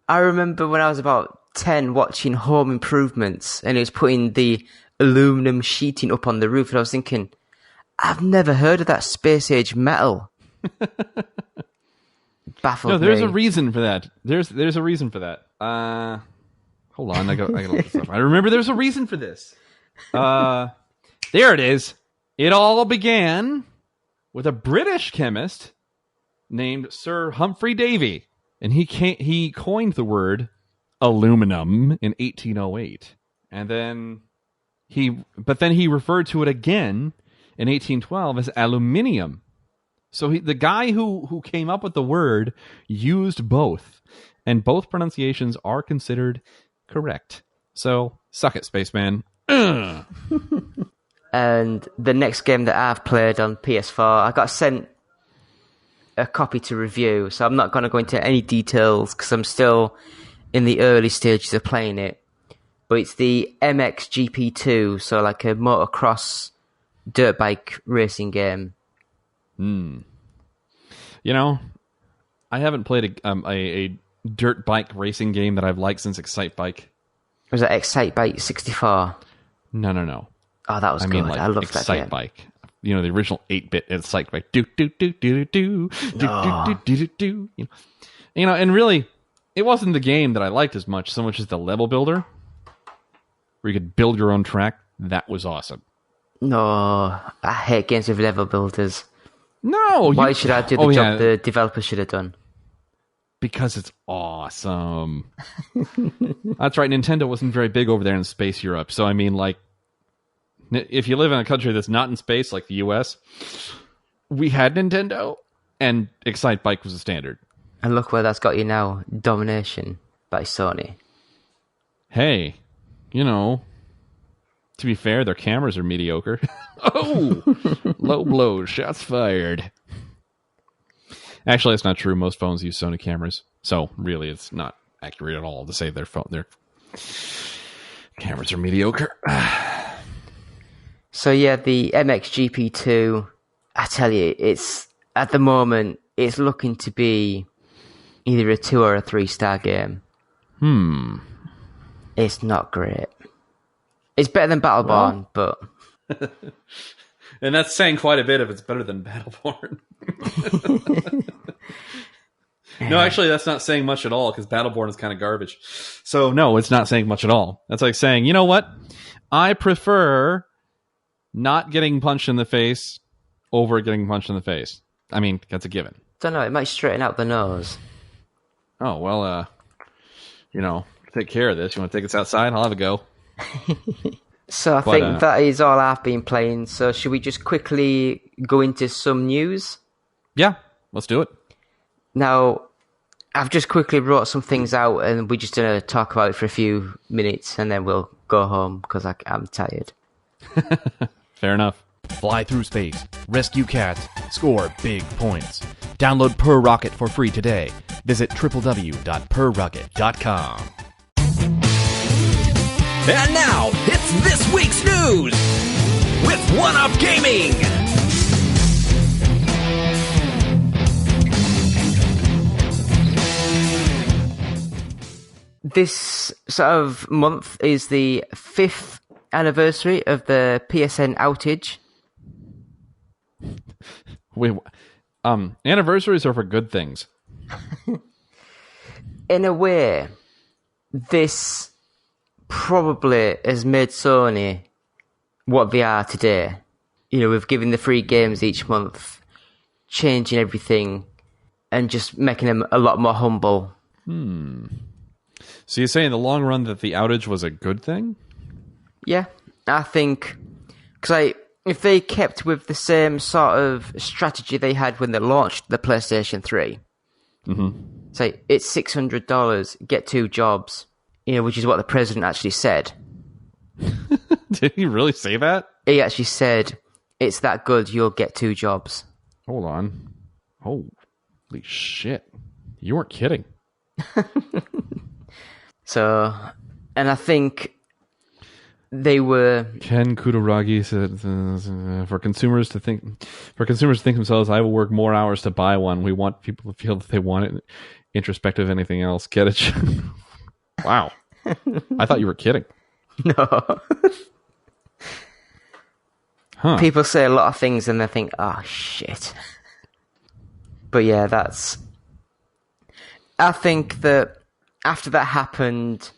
Speaker 4: I remember when I was about 10 watching Home Improvements, and it was putting the aluminum sheeting up on the roof, and I was thinking, I've never heard of that space age metal. Baffled
Speaker 5: No, there's
Speaker 4: me.
Speaker 5: a reason for that. There's a reason for that. Hold on, I gotta look this up. I remember there's a reason for this. There it is. It all began with a British chemist named Sir Humphrey Davy, and he coined the word aluminum in 1808, and then he referred to it again in 1812 as aluminium. So the guy who came up with the word used both, and both pronunciations are considered correct. So suck it, spaceman. Ugh.
Speaker 4: And the next game that I've played on PS4, I got sent a copy to review, so I'm not going to go into any details because I'm still in the early stages of playing it. But it's the MXGP2, so like a motocross dirt bike racing game.
Speaker 5: You know, I haven't played a dirt bike racing game that I've liked since Excite Bike.
Speaker 4: Was that Excite Bike 64?
Speaker 5: No.
Speaker 4: Oh, that was good.
Speaker 5: Like
Speaker 4: I loved that
Speaker 5: Excite
Speaker 4: game.
Speaker 5: Bike. You know, the original 8-bit Excite Bike. Do do do do do do do do. You know, and really, it wasn't the game that I liked as much, so much as the level builder, where you could build your own track. That was awesome.
Speaker 4: No, I hate games with level builders.
Speaker 5: No,
Speaker 4: Why should I do the job the developer should have done?
Speaker 5: Because it's awesome. That's right. Nintendo wasn't very big over there in Space Europe. So, I mean, like, if you live in a country that's not in space, like the US, we had Nintendo, and Excite Bike was the standard.
Speaker 4: And look where that's got you now. Domination by Sony.
Speaker 5: Hey, you know, to be fair, their cameras are mediocre. Oh, low blows, shots fired. Actually, that's not true. Most phones use Sony cameras, so really, it's not accurate at all to say their cameras are mediocre.
Speaker 4: So yeah, the MXGP2, I tell you, it's at the moment it's looking to be either a 2 or a 3-star game. It's not great. It's better than Battleborn, but
Speaker 5: and that's saying quite a bit if it's better than Battleborn. No, actually, that's not saying much at all, because Battleborn is kind of garbage. So, no, it's not saying much at all. That's like saying, you know what? I prefer not getting punched in the face over getting punched in the face. I mean, that's a given.
Speaker 4: don't know, it might straighten out the nose.
Speaker 5: Oh, well, you know, take care of this. You want to take us outside? I'll have a go.
Speaker 4: So I think that is all I've been playing. So should we just quickly go into some news?
Speaker 5: Yeah, let's do it.
Speaker 4: Now, I've just quickly wrote some things out, and we're just going to talk about it for a few minutes, and then we'll go home, because I'm tired.
Speaker 5: Fair enough.
Speaker 6: Fly through space, rescue cats, score big points. Download Per Rocket for free today. Visit www.perrocket.com.
Speaker 2: And now, it's this week's news with 1UP Gaming.
Speaker 4: This sort of month is the 5th anniversary of the PSN outage.
Speaker 5: Wait, anniversaries are for good things.
Speaker 4: In a way, this probably has made Sony what they are today. You know, we've given the free games each month, changing everything, and just making them a lot more humble.
Speaker 5: So you say in the long run that the outage was a good thing?
Speaker 4: Yeah, I think, because if they kept with the same sort of strategy they had when they launched the PlayStation 3, say it's $600, get 2 jobs, which is what the president actually said.
Speaker 5: Did he really say that?
Speaker 4: He actually said, it's that good, you'll get 2 jobs.
Speaker 5: Hold on. Holy shit. You weren't kidding.
Speaker 4: So, and I think they were...
Speaker 5: Ken Kutaragi said, for consumers to think themselves, I will work more hours to buy one. We want people to feel that they want it. Introspective, anything else. Get it? Wow. I thought you were kidding.
Speaker 4: No.
Speaker 5: Huh.
Speaker 4: People say a lot of things and they think, oh, shit. But yeah, I think that after that happened,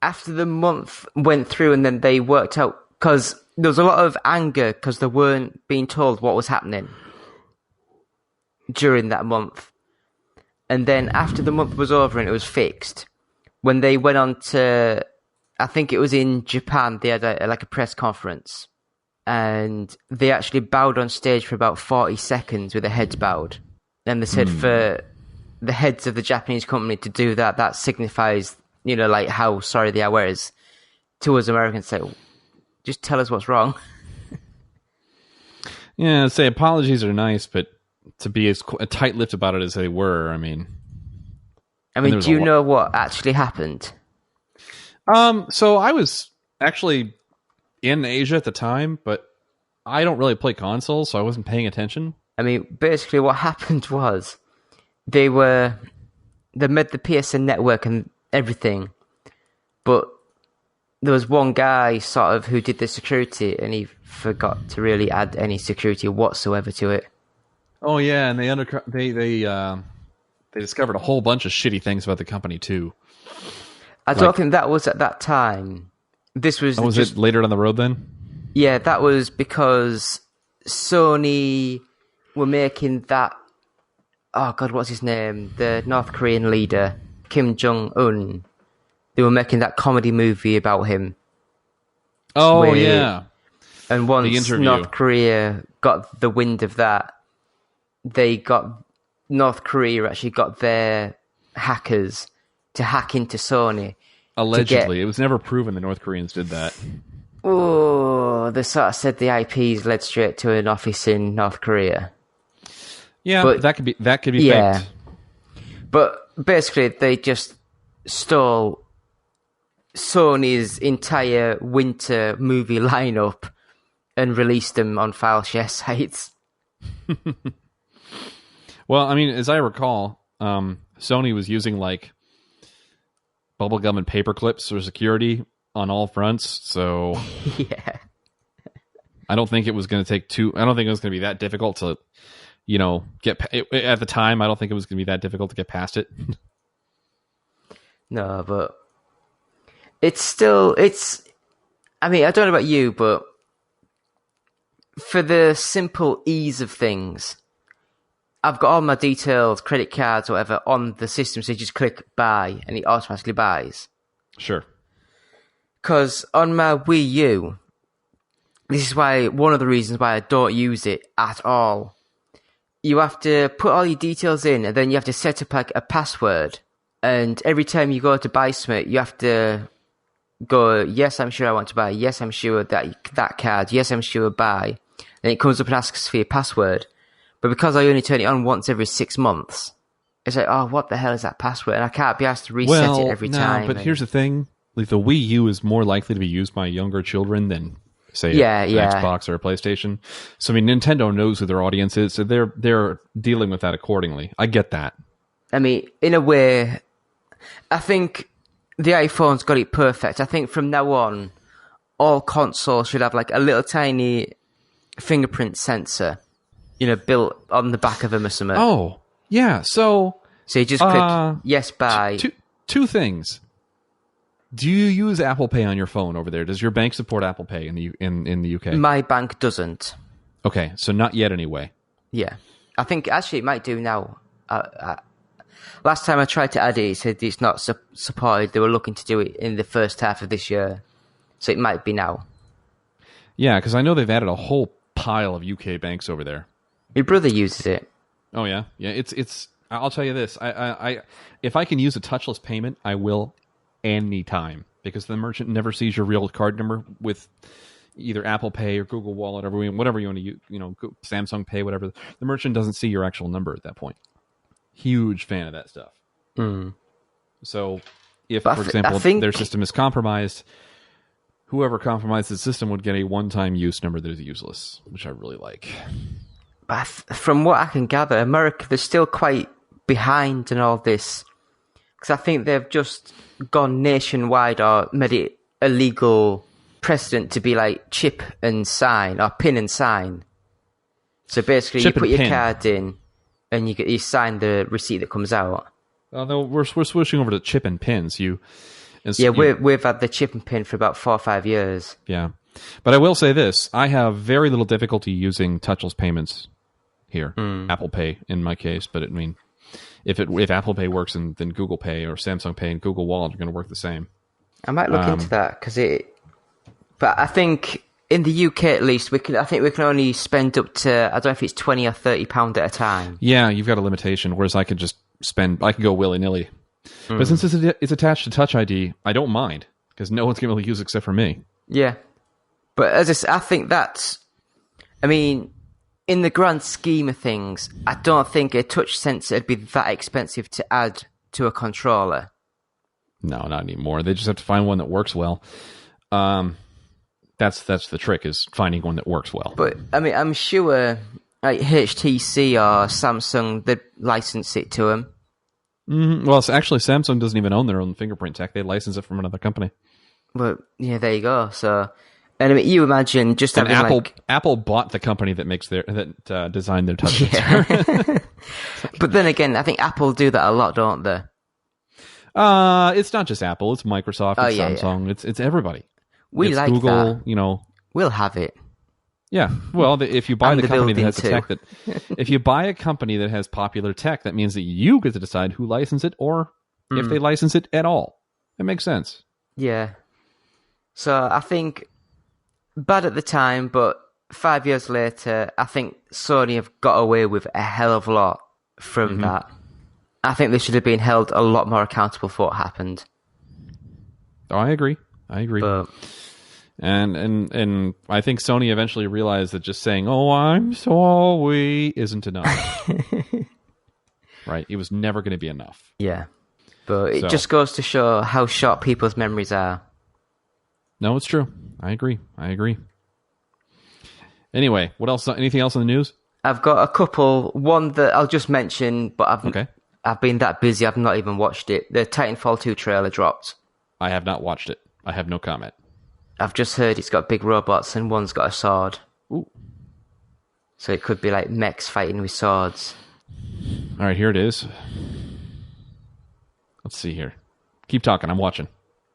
Speaker 4: after the month went through and then they worked out, because there was a lot of anger because they weren't being told what was happening during that month. And then after the month was over and it was fixed, when they went on to, I think it was in Japan, they had a press conference and they actually bowed on stage for about 40 seconds with their heads bowed. And they said for the heads of the Japanese company to do that signifies, like how sorry they are. Whereas to us Americans say, just tell us what's wrong.
Speaker 5: Yeah, say apologies are nice, but to be as tight-lipped about it as they were, I mean,
Speaker 4: do you know what actually happened?
Speaker 5: So I was actually in Asia at the time, but I don't really play consoles, so I wasn't paying attention.
Speaker 4: Basically what happened was they made the PSN network and everything, but there was one guy sort of who did the security and he forgot to really add any security whatsoever to it.
Speaker 5: Oh yeah, and they discovered a whole bunch of shitty things about the company too.
Speaker 4: I don't think that was at that time. This was
Speaker 5: it later down the road then?
Speaker 4: Yeah, that was because Sony were making that... Oh, God, what's his name? The North Korean leader, Kim Jong-un. They were making that comedy movie about him.
Speaker 5: Oh, yeah.
Speaker 4: And once North Korea got the wind of that, North Korea actually got their hackers to hack into Sony.
Speaker 5: Allegedly. It was never proven the North Koreans did that.
Speaker 4: Oh, they sort of said the IPs led straight to an office in North Korea.
Speaker 5: Yeah, but that could be faked.
Speaker 4: But basically, they just stole Sony's entire winter movie lineup and released them on file share sites.
Speaker 5: Well, as I recall, Sony was using bubblegum and paper clips for security on all fronts, so
Speaker 4: yeah.
Speaker 5: I don't think it was going to be that difficult to, get at the time. I don't think it was going to be that difficult to get past it.
Speaker 4: No, but I don't know about you, but for the simple ease of things, I've got all my details, credit cards, whatever, on the system, so you just click buy, and it automatically buys.
Speaker 5: Sure.
Speaker 4: Because on my Wii U, this is one of the reasons why I don't use it at all. You have to put all your details in, and then you have to set up a password. And every time you go to buy something, you have to go, yes, I'm sure I want to buy. Yes, I'm sure that card. Yes, I'm sure buy. Then it comes up and asks for your password. But because I only turn it on once every 6 months, it's like, oh, what the hell is that password? And I can't be asked to reset it every time.
Speaker 5: But here's the thing. The Wii U is more likely to be used by younger children than, say, an Xbox or a PlayStation. So, Nintendo knows who their audience is, so they're dealing with that accordingly. I get that.
Speaker 4: In a way, I think the iPhone's got it perfect. I think from now on, all consoles should have a little tiny fingerprint sensor, built on the back of them or something.
Speaker 5: Oh, yeah. So
Speaker 4: you just click yes, buy.
Speaker 5: Two things. Do you use Apple Pay on your phone over there? Does your bank support Apple Pay in the UK?
Speaker 4: My bank doesn't.
Speaker 5: Okay, so not yet anyway.
Speaker 4: Yeah. I think actually it might do now. Last time I tried to add it, it said it's not supported. They were looking to do it in the first half of this year. So it might be now.
Speaker 5: Yeah, because I know they've added a whole pile of UK banks over there.
Speaker 4: My brother uses it.
Speaker 5: Oh yeah, yeah. It's. I'll tell you this. I if I can use a touchless payment, I will anytime, because the merchant never sees your real card number with either Apple Pay or Google Wallet or whatever you want to use. Samsung Pay, whatever. The merchant doesn't see your actual number at that point. Huge fan of that stuff. So, if, for example, their system is compromised, whoever compromised the system would get a one-time use number that is useless, which I really like.
Speaker 4: But from what I can gather, America, they're still quite behind in all this. Because I think they've just gone nationwide or made it a legal precedent to be like chip and sign, or pin and sign. So basically, you put your card in, and you sign the receipt that comes out.
Speaker 5: Oh no, we're switching over to chip and pins. We've
Speaker 4: had the chip and pin for about 4 or 5 years. Yeah,
Speaker 5: but I will say this: I have very little difficulty using touchless payments here. Apple Pay in my case, but I mean, if Apple Pay works, then Google Pay or Samsung Pay and Google Wallet are going to work the same.
Speaker 4: I might look into that but I think in the UK at least we can only spend up to, I don't know if it's £20 or £30 at a time.
Speaker 5: Yeah, you've got a limitation. Whereas I can go willy nilly. But since it's attached to Touch ID, I don't mind because no one's going to be able to use it except for me.
Speaker 4: Yeah, but I think that's, I mean, in the grand scheme of things, I don't think a touch sensor would be that expensive to add to a controller.
Speaker 5: No, not anymore. They just have to find one that works well. That's the trick, is finding one that works well.
Speaker 4: But I mean, I'm sure like HTC or Samsung, they'd license it to them.
Speaker 5: Well, actually, Samsung doesn't even own their own fingerprint tech. They license it from another company.
Speaker 4: But yeah, there you go. So, and I mean, you imagine just having
Speaker 5: Apple bought the company that designed their touch sensor.
Speaker 4: But then again, I think Apple do that a lot, don't they?
Speaker 5: It's not just Apple. It's Microsoft. It's Samsung. Yeah. It's everybody.
Speaker 4: It's like
Speaker 5: Google.
Speaker 4: That. We'll have it.
Speaker 5: Yeah. Well, if you buy the company that has the tech if you buy a company that has popular tech, that means that you get to decide who licenses it or if they license it at all. It makes sense.
Speaker 4: Yeah. So I think bad at the time, but 5 years later, I think Sony have got away with a hell of a lot from that. I think they should have been held a lot more accountable for what happened.
Speaker 5: Oh, I agree.
Speaker 4: But,
Speaker 5: and I think Sony eventually realized that just saying, "Oh, I'm sorry," isn't enough. Right? It was never going to be enough.
Speaker 4: Yeah. But it just goes to show how short people's memories are.
Speaker 5: No, it's true. I agree. Anyway, what else? Anything else in the news?
Speaker 4: I've got a couple. One that I'll just mention, but I've been that busy, I've not even watched it. The Titanfall 2 trailer dropped.
Speaker 5: I have not watched it. I have no comment.
Speaker 4: I've just heard it's got big robots and one's got a sword.
Speaker 5: Ooh.
Speaker 4: So it could be like mechs fighting with swords.
Speaker 5: All right, here it is. Let's see here. Keep talking. I'm watching.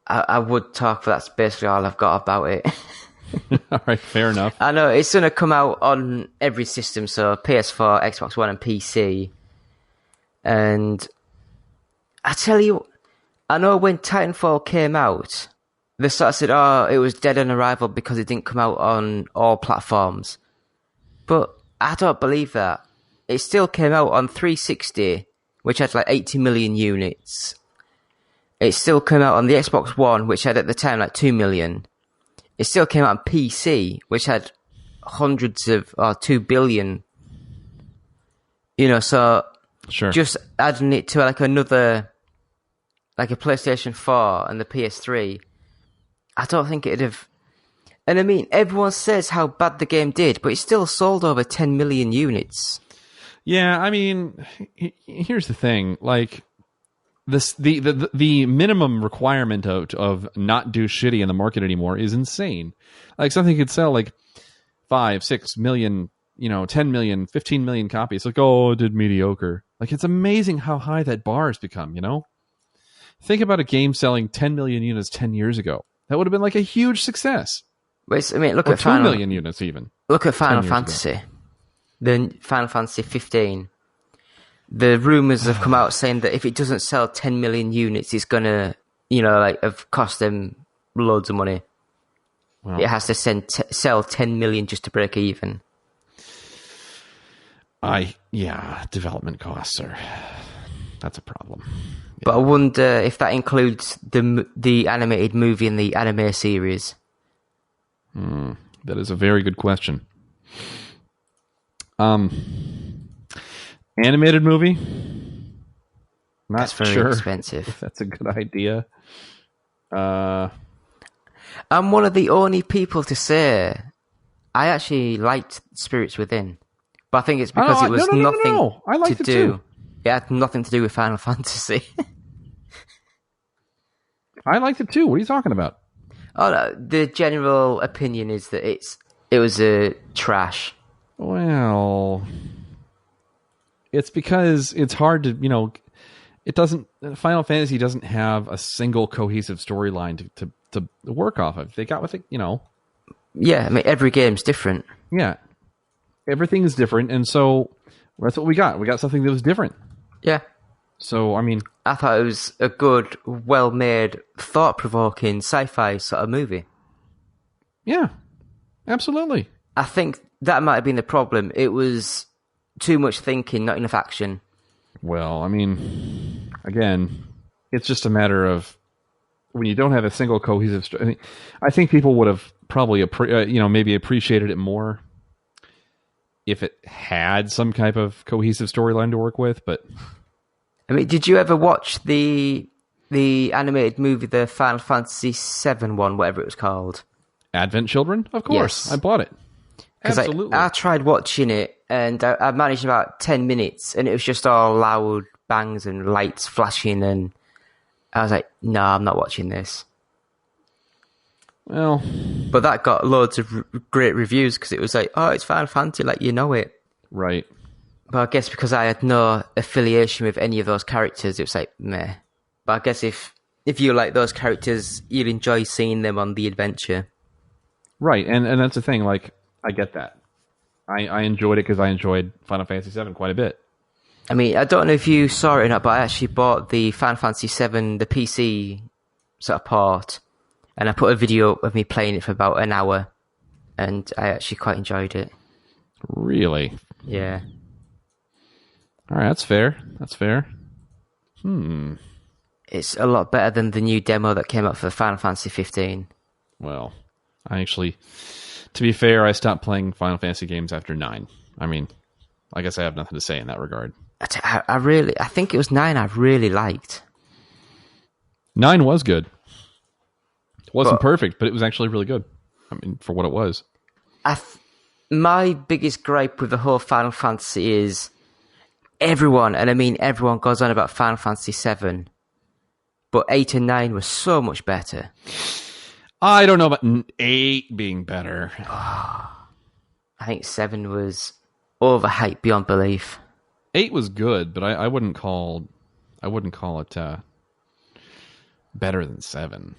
Speaker 4: I would talk, but that's basically all I've got about it.
Speaker 5: All right, fair enough.
Speaker 4: I know it's going to come out on every system, so PS4, Xbox One, and PC. And I tell you, I know when Titanfall came out, they sort of said, "Oh, it was dead on arrival because it didn't come out on all platforms." But I don't believe that. It still came out on 360, which had like 80 million units. It still came out on the Xbox One, which had at the time like 2 million. It still came out on PC, which had hundreds of, or 2 billion. So
Speaker 5: sure.
Speaker 4: Just adding it to like another, like a PlayStation 4 and the PS3, I don't think it'd have. And I mean, everyone says how bad the game did, but it still sold over 10 million units.
Speaker 5: Yeah, I mean, here's the thing. Like, the minimum requirement of not do shitty in the market anymore is insane. Like, something could sell like 5, 6 million, 10 million, 15 million copies. Like, oh, it did mediocre. Like, it's amazing how high that bar has become, Think about a game selling 10 million units 10 years ago. That would have been like a huge success.
Speaker 4: Look at
Speaker 5: 2 million units even.
Speaker 4: Look at Final Fantasy. The Final Fantasy 15. The rumours have come out saying that if it doesn't sell 10 million units, it's gonna, have cost them loads of money.
Speaker 5: Well,
Speaker 4: it has to sell 10 million just to break even.
Speaker 5: Development costs that's a problem.
Speaker 4: But I wonder if that includes the animated movie and the anime series.
Speaker 5: That is a very good question. Animated movie? Not
Speaker 4: That's very
Speaker 5: sure
Speaker 4: expensive.
Speaker 5: if that's a good idea.
Speaker 4: I'm one of the only people to say I actually liked Spirits Within, but I think it's because it was nothing
Speaker 5: I liked
Speaker 4: to
Speaker 5: it
Speaker 4: do.
Speaker 5: too.
Speaker 4: It had nothing to do with Final Fantasy.
Speaker 5: I liked it too. What are you talking about?
Speaker 4: Oh no, the general opinion is that it was a trash.
Speaker 5: Well, it's because it's hard to, it doesn't. Final Fantasy doesn't have a single cohesive storyline to work off of. They got with it,
Speaker 4: Yeah, I mean every game's different.
Speaker 5: Yeah, everything is different, and so that's what we got. We got something that was different.
Speaker 4: Yeah.
Speaker 5: So I mean,
Speaker 4: I thought it was a good, well-made, thought-provoking sci-fi sort of movie.
Speaker 5: Yeah, absolutely.
Speaker 4: I think that might have been the problem. It was too much thinking, not enough action.
Speaker 5: Well, I mean, again, it's just a matter of when you don't have a single cohesive story. I think people would have probably, maybe appreciated it more if it had some type of cohesive storyline to work with. But
Speaker 4: I mean, did you ever watch the animated movie, the Final Fantasy VII one, whatever it was called?
Speaker 5: Advent Children? Of course.
Speaker 4: Yes.
Speaker 5: I bought it. Absolutely.
Speaker 4: I tried watching it, and I managed about 10 minutes, and it was just all loud bangs and lights flashing, and I was like, no, I'm not watching this.
Speaker 5: Well,
Speaker 4: but that got loads of great reviews, because it was like, oh, it's Final Fantasy, like, you know it.
Speaker 5: Right.
Speaker 4: But I guess because I had no affiliation with any of those characters, it was like, meh. But I guess if you like those characters, you'll enjoy seeing them on the adventure.
Speaker 5: Right, and that's the thing, like, I get that. I enjoyed it because I enjoyed Final Fantasy VII quite a bit.
Speaker 4: I mean, I don't know if you saw it or not, but I actually bought the Final Fantasy VII, the PC sort of port, and I put a video of me playing it for about an hour, and I actually quite enjoyed it.
Speaker 5: Really?
Speaker 4: Yeah.
Speaker 5: All right, that's fair.
Speaker 4: It's a lot better than the new demo that came out for Final Fantasy 15.
Speaker 5: Well, I actually, to be fair, I stopped playing Final Fantasy games after 9. I mean, I guess I have nothing to say in that regard.
Speaker 4: I think it was 9 I really liked.
Speaker 5: 9 was good. It wasn't perfect, but it was actually really good. I mean, for what it was.
Speaker 4: My biggest gripe with the whole Final Fantasy is everyone, and I mean everyone, goes on about Final Fantasy 7, but 8 and 9 were so much better.
Speaker 5: I don't know about 8 being better.
Speaker 4: I think 7 was overhyped beyond belief.
Speaker 5: 8 was good, but I wouldn't call it better than 7.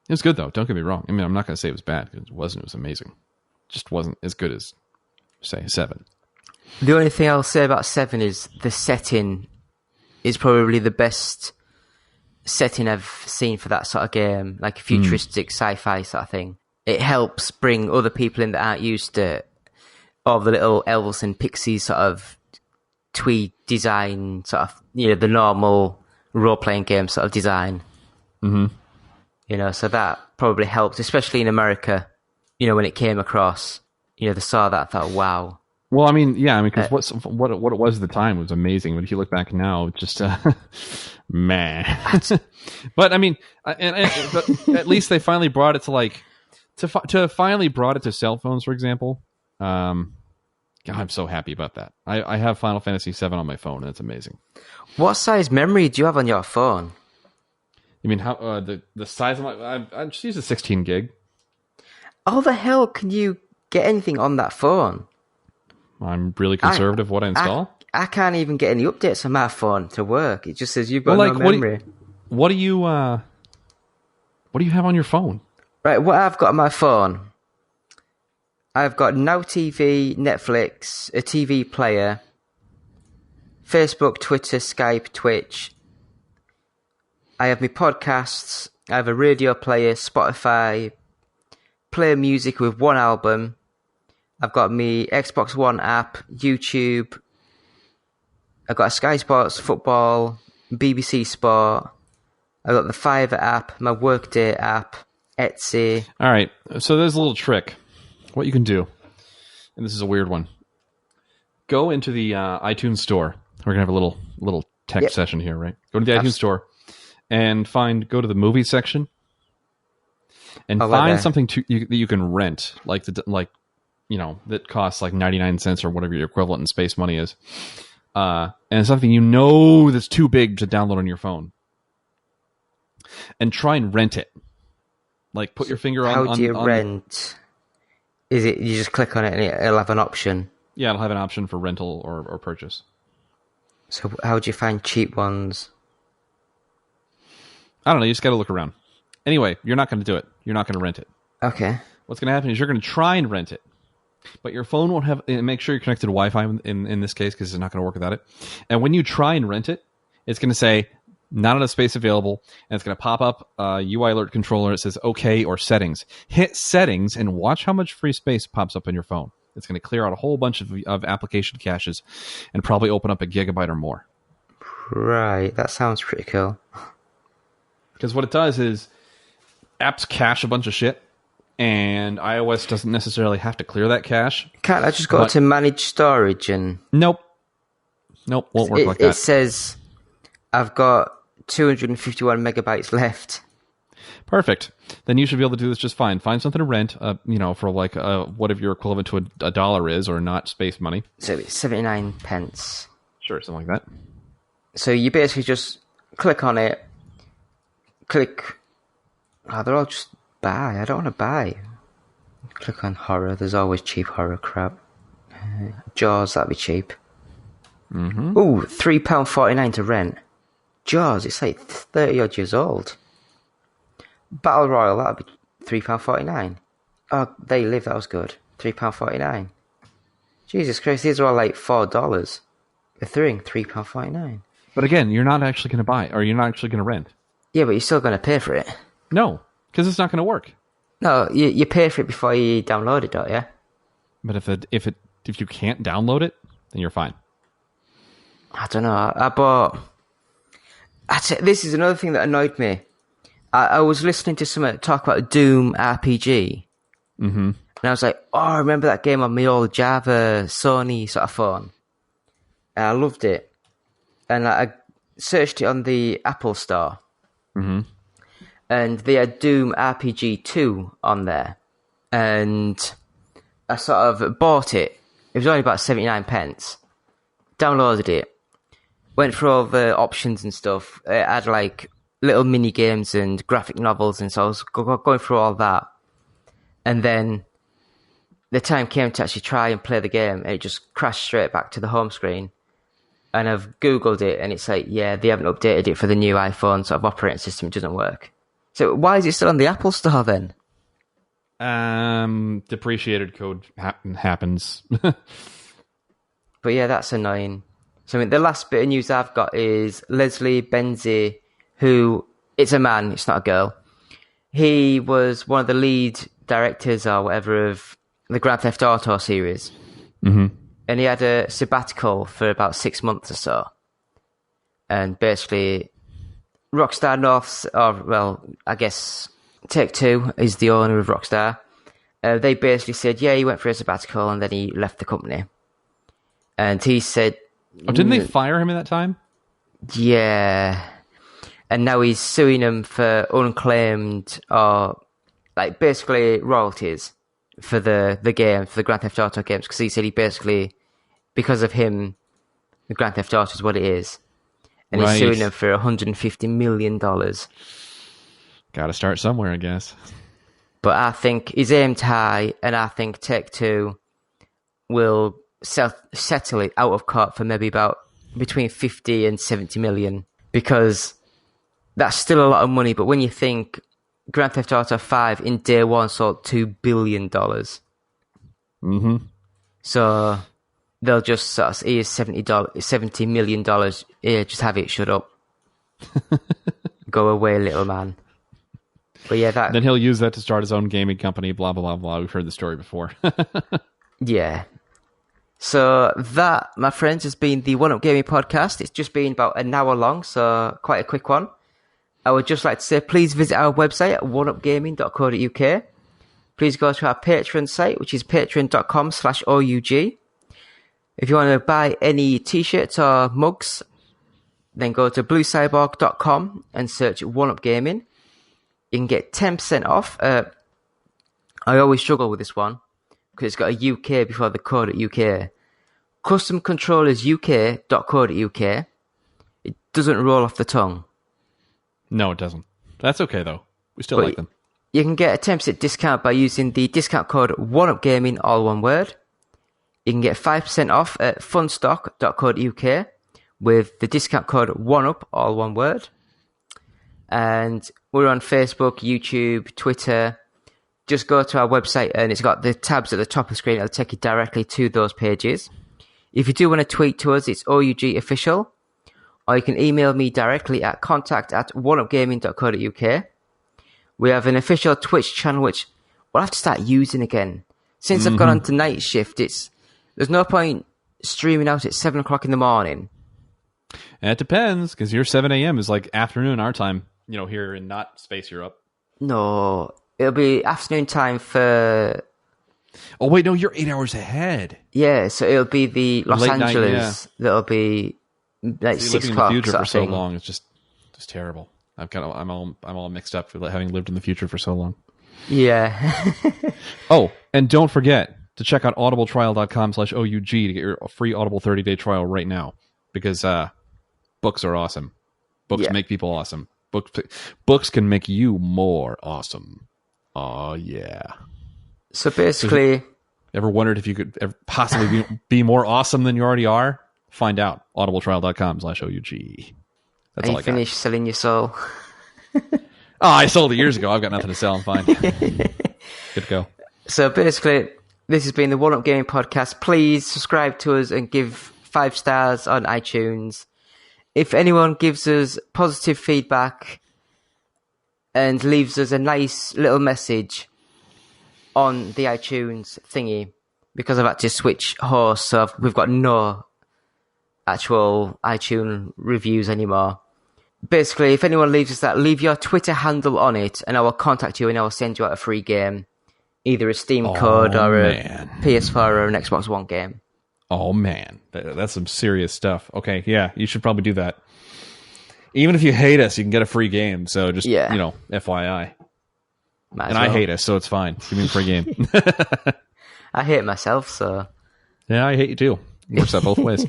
Speaker 5: It was good though. Don't get me wrong. I mean, I'm not going to say it was bad because it wasn't. It was amazing. It just wasn't as good as, say, 7.
Speaker 4: The only thing I'll say about 7 is the setting is probably the best setting I've seen for that sort of game, like a futuristic sci-fi sort of thing. It helps bring other people in that aren't used to all the little elves and pixies sort of twee design, sort of, the normal role-playing game sort of design.
Speaker 5: Mm-hmm.
Speaker 4: So that probably helped, especially in America, when it came across, they saw that and thought, wow.
Speaker 5: Well, I mean, yeah, because what it was at the time was amazing, but if you look back now, it's just meh. But I mean, but at least they finally brought it to finally brought it to cell phones, for example. God, I'm so happy about that. I have Final Fantasy VII on my phone, and it's amazing.
Speaker 4: What size memory do you have on your phone?
Speaker 5: You mean how the size of my? I just use a 16 gig.
Speaker 4: How the hell can you get anything on that phone?
Speaker 5: I'm really conservative what I install.
Speaker 4: I can't even get any updates on my phone to work. It just says you've got no memory.
Speaker 5: What do you have on your phone?
Speaker 4: Right, what I've got on my phone, I've got Now TV, Netflix, a TV player, Facebook, Twitter, Skype, Twitch. I have my podcasts. I have a radio player, Spotify, play music with one album. I've got my Xbox One app, YouTube. I've got a Sky Sports football, BBC Sport. I've got the Fiverr app, my Workday app, Etsy.
Speaker 5: All right. So there's a little trick. What you can do, and this is a weird one. Go into the iTunes store. We're gonna have a little tech session here, right? Go to the iTunes store and go to the movie section, and find something that you can rent, that costs like 99 cents or whatever your equivalent in space money is, and something that's too big to download on your phone, and try and rent it. Like put your finger on.
Speaker 4: How do you rent? Is it you just click on it and it'll have an option?
Speaker 5: Yeah, it'll have an option for rental or purchase.
Speaker 4: So how do you find cheap ones?
Speaker 5: I don't know. You just got to look around. Anyway, you're not going to do it. You're not going to rent it.
Speaker 4: Okay.
Speaker 5: What's going to happen is you're going to try and rent it, but your phone won't have. Make sure you're connected to Wi-Fi in this case because it's not going to work without it. And when you try and rent it, it's going to say not enough space available, and it's going to pop up a UI alert controller. It says OK or settings. Hit settings and watch how much free space pops up on your phone. It's going to clear out a whole bunch of application caches and probably open up a gigabyte or more.
Speaker 4: Right, that sounds pretty cool.
Speaker 5: Because what it does is apps cache a bunch of shit, and iOS doesn't necessarily have to clear that cache.
Speaker 4: Can't I just go to manage storage and...
Speaker 5: Nope, won't work like that.
Speaker 4: It says I've got 251 megabytes left.
Speaker 5: Perfect. Then you should be able to do this just fine. Find something to rent, for like whatever your equivalent to a dollar is, or not space money.
Speaker 4: So it's 79 pence.
Speaker 5: Sure, something like that.
Speaker 4: So you basically just click on it, click... Oh, they're all just buy. I don't want to buy. Click on horror. There's always cheap horror crap. Jaws, that'd be cheap.
Speaker 5: Mm-hmm.
Speaker 4: Ooh, £3.49 to rent. Jaws, it's like 30 odd years old. Battle Royale, that'd be £3.49. Oh, They Live, that was good. £3.49. Jesus Christ, these are all like $4. A thing, £3.49.
Speaker 5: But again, you're not actually going to buy, or you're not actually going to rent.
Speaker 4: Yeah, but you're still going to pay for it.
Speaker 5: No, because it's not going to work.
Speaker 4: No, you pay for it before you download it, don't you?
Speaker 5: But if you can't download it, then you're fine.
Speaker 4: I don't know. I bought... This is another thing that annoyed me. I was listening to someone talk about Doom RPG.
Speaker 5: Mm-hmm.
Speaker 4: And I was like, oh, I remember that game on my old Java Sony sort of phone. And I loved it. And I searched it on the Apple Store.
Speaker 5: Mm-hmm.
Speaker 4: And they had Doom RPG 2 on there. And I sort of bought it. It was only about 79 pence. Downloaded it. Went through all the options and stuff. It had like little mini games and graphic novels, and so I was going through all that. And then the time came to actually try and play the game, and it just crashed straight back to the home screen. And I've Googled it, and it's like, yeah, they haven't updated it for the new iPhone sort of operating system. It doesn't work. So why is it still on the Apple Store then?
Speaker 5: Depreciated code happens.
Speaker 4: But yeah, that's annoying. So I mean, the last bit of news I've got is Leslie Benzies, who, it's a man, it's not a girl. He was one of the lead directors or whatever of the Grand Theft Auto series.
Speaker 5: Mm-hmm.
Speaker 4: And he had a sabbatical for about 6 months or so. And basically, Rockstar North, I guess Take-Two is the owner of Rockstar. They basically said, yeah, he went for a sabbatical and then he left the company. And he said...
Speaker 5: Oh, didn't they fire him in that time?
Speaker 4: Yeah. And now he's suing them for unclaimed, or like basically royalties for the game, for the Grand Theft Auto games, because he said he basically, because of him, the Grand Theft Auto is what it is. And he's suing them for $150 million. Gotta
Speaker 5: start somewhere, I guess.
Speaker 4: But I think he's aimed high, and I think Take-Two will settle it out of court for maybe about between 50 and 70 million, because that's still a lot of money. But when you think Grand Theft Auto 5 in day one sold $2 billion.
Speaker 5: Mm-hmm.
Speaker 4: So they'll just sort of, here's $70 million. Yeah, just have it, shut up. Go away, little man. But yeah, that...
Speaker 5: Then he'll use that to start his own gaming company, blah, blah, blah, blah. We've heard the story before.
Speaker 4: Yeah. So that, my friends, has been the One Up Gaming podcast. It's just been about an hour long, so quite a quick one. I would just like to say, please visit our website at oneupgaming.co.uk. Please go to our Patreon site, which is patreon.com/OUG. If you want to buy any t-shirts or mugs, then go to bluecyborg.com and search One Up Gaming. You can get 10% off. I always struggle with this one because it's got a UK before the code at UK. Customcontrollersuk.co.uk. It doesn't roll off the tongue.
Speaker 5: No, it doesn't. That's okay, though. We still like them.
Speaker 4: You can get a 10% discount by using the discount code OneUpGaming, all one word. You can get 5% off at funstock.co.uk with the discount code OneUp, all one word. And we're on Facebook, YouTube, Twitter. Just go to our website and it's got the tabs at the top of the screen. It'll take you directly to those pages. If you do want to tweet to us, it's OUG official. Or you can email me directly at contact@oneupgaming.co.uk. We have an official Twitch channel, which we'll have to start using again. Since I've gone on to night shift, there's no point streaming out at 7 o'clock in the morning.
Speaker 5: And it depends, because your 7 a.m. is like afternoon our time, here in not Space Europe.
Speaker 4: No, it'll be afternoon time for...
Speaker 5: Oh, wait, no, you're 8 hours ahead.
Speaker 4: Yeah, so it'll be the Los
Speaker 5: Late
Speaker 4: Angeles
Speaker 5: night,
Speaker 4: that'll be like 6 o'clock.
Speaker 5: Living in the future
Speaker 4: sort
Speaker 5: for
Speaker 4: of
Speaker 5: so
Speaker 4: thing.
Speaker 5: long, it's just terrible. I'm all mixed up for having lived in the future for so long.
Speaker 4: Yeah.
Speaker 5: Oh, and don't forget to check out audibletrial.com/OUG to get your free Audible 30-day trial right now, because books are awesome. Books make people awesome. Books can make you more awesome. Oh, yeah.
Speaker 4: So basically...
Speaker 5: Ever wondered if you could ever possibly be more awesome than you already are? Find out. audibletrial.com/OUG. That's all I got.
Speaker 4: finished selling your soul?
Speaker 5: Oh, I sold it years ago. I've got nothing to sell. I'm fine. Good to go.
Speaker 4: So basically, this has been the One Up Gaming podcast. Please subscribe to us and give 5 stars on iTunes. If anyone gives us positive feedback and leaves us a nice little message on the iTunes thingy, because I've had to switch hosts, so we've got no actual iTunes reviews anymore. Basically, if anyone leaves us that, leave your Twitter handle on it, and I will contact you and I will send you out a free game. Either a Steam code or a PS4 or an Xbox One game.
Speaker 5: Oh, man. That's some serious stuff. Okay, yeah, you should probably do that. Even if you hate us, you can get a free game. So just, FYI. I hate us, so it's fine. Give me a free game.
Speaker 4: I hate myself, so...
Speaker 5: Yeah, I hate you too. It works out both ways.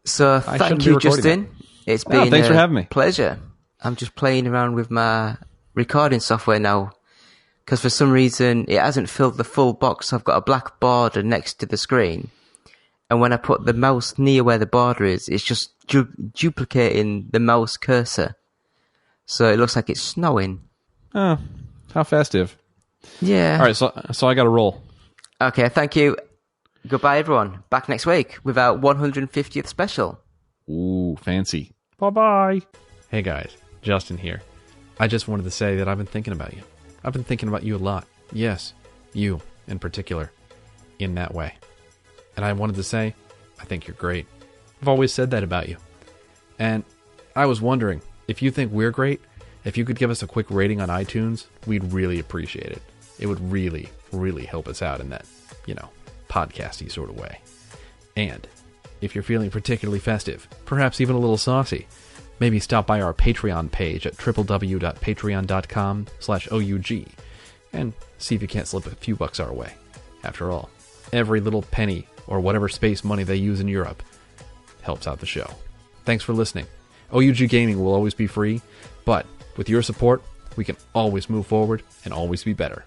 Speaker 4: So, thank you, Justin. It's been
Speaker 5: thanks for having me.
Speaker 4: Pleasure. I'm just playing around with my recording software now, because for some reason it hasn't filled the full box. I've got a black border next to the screen, and when I put the mouse near where the border is, it's just duplicating the mouse cursor. So it looks like it's snowing.
Speaker 5: Oh, how festive.
Speaker 4: Yeah.
Speaker 5: All right, so I got to roll.
Speaker 4: Okay, thank you. Goodbye, everyone. Back next week with our 150th special.
Speaker 5: Ooh, fancy. Bye-bye.
Speaker 6: Hey guys, Justin here. I just wanted to say that I've been thinking about you. I've been thinking about you a lot. Yes, you in particular. In that way. And I wanted to say, I think you're great. I've always said that about you. And I was wondering, if you think we're great, if you could give us a quick rating on iTunes, we'd really appreciate it. It would really, really help us out in that, podcasty sort of way. And if you're feeling particularly festive, perhaps even a little saucy, maybe stop by our Patreon page at www.patreon.com/OUG and see if you can't slip a few bucks our way. After all, every little penny or whatever space money they use in Europe helps out the show. Thanks for listening. OUG Gaming will always be free, but with your support, we can always move forward and always be better.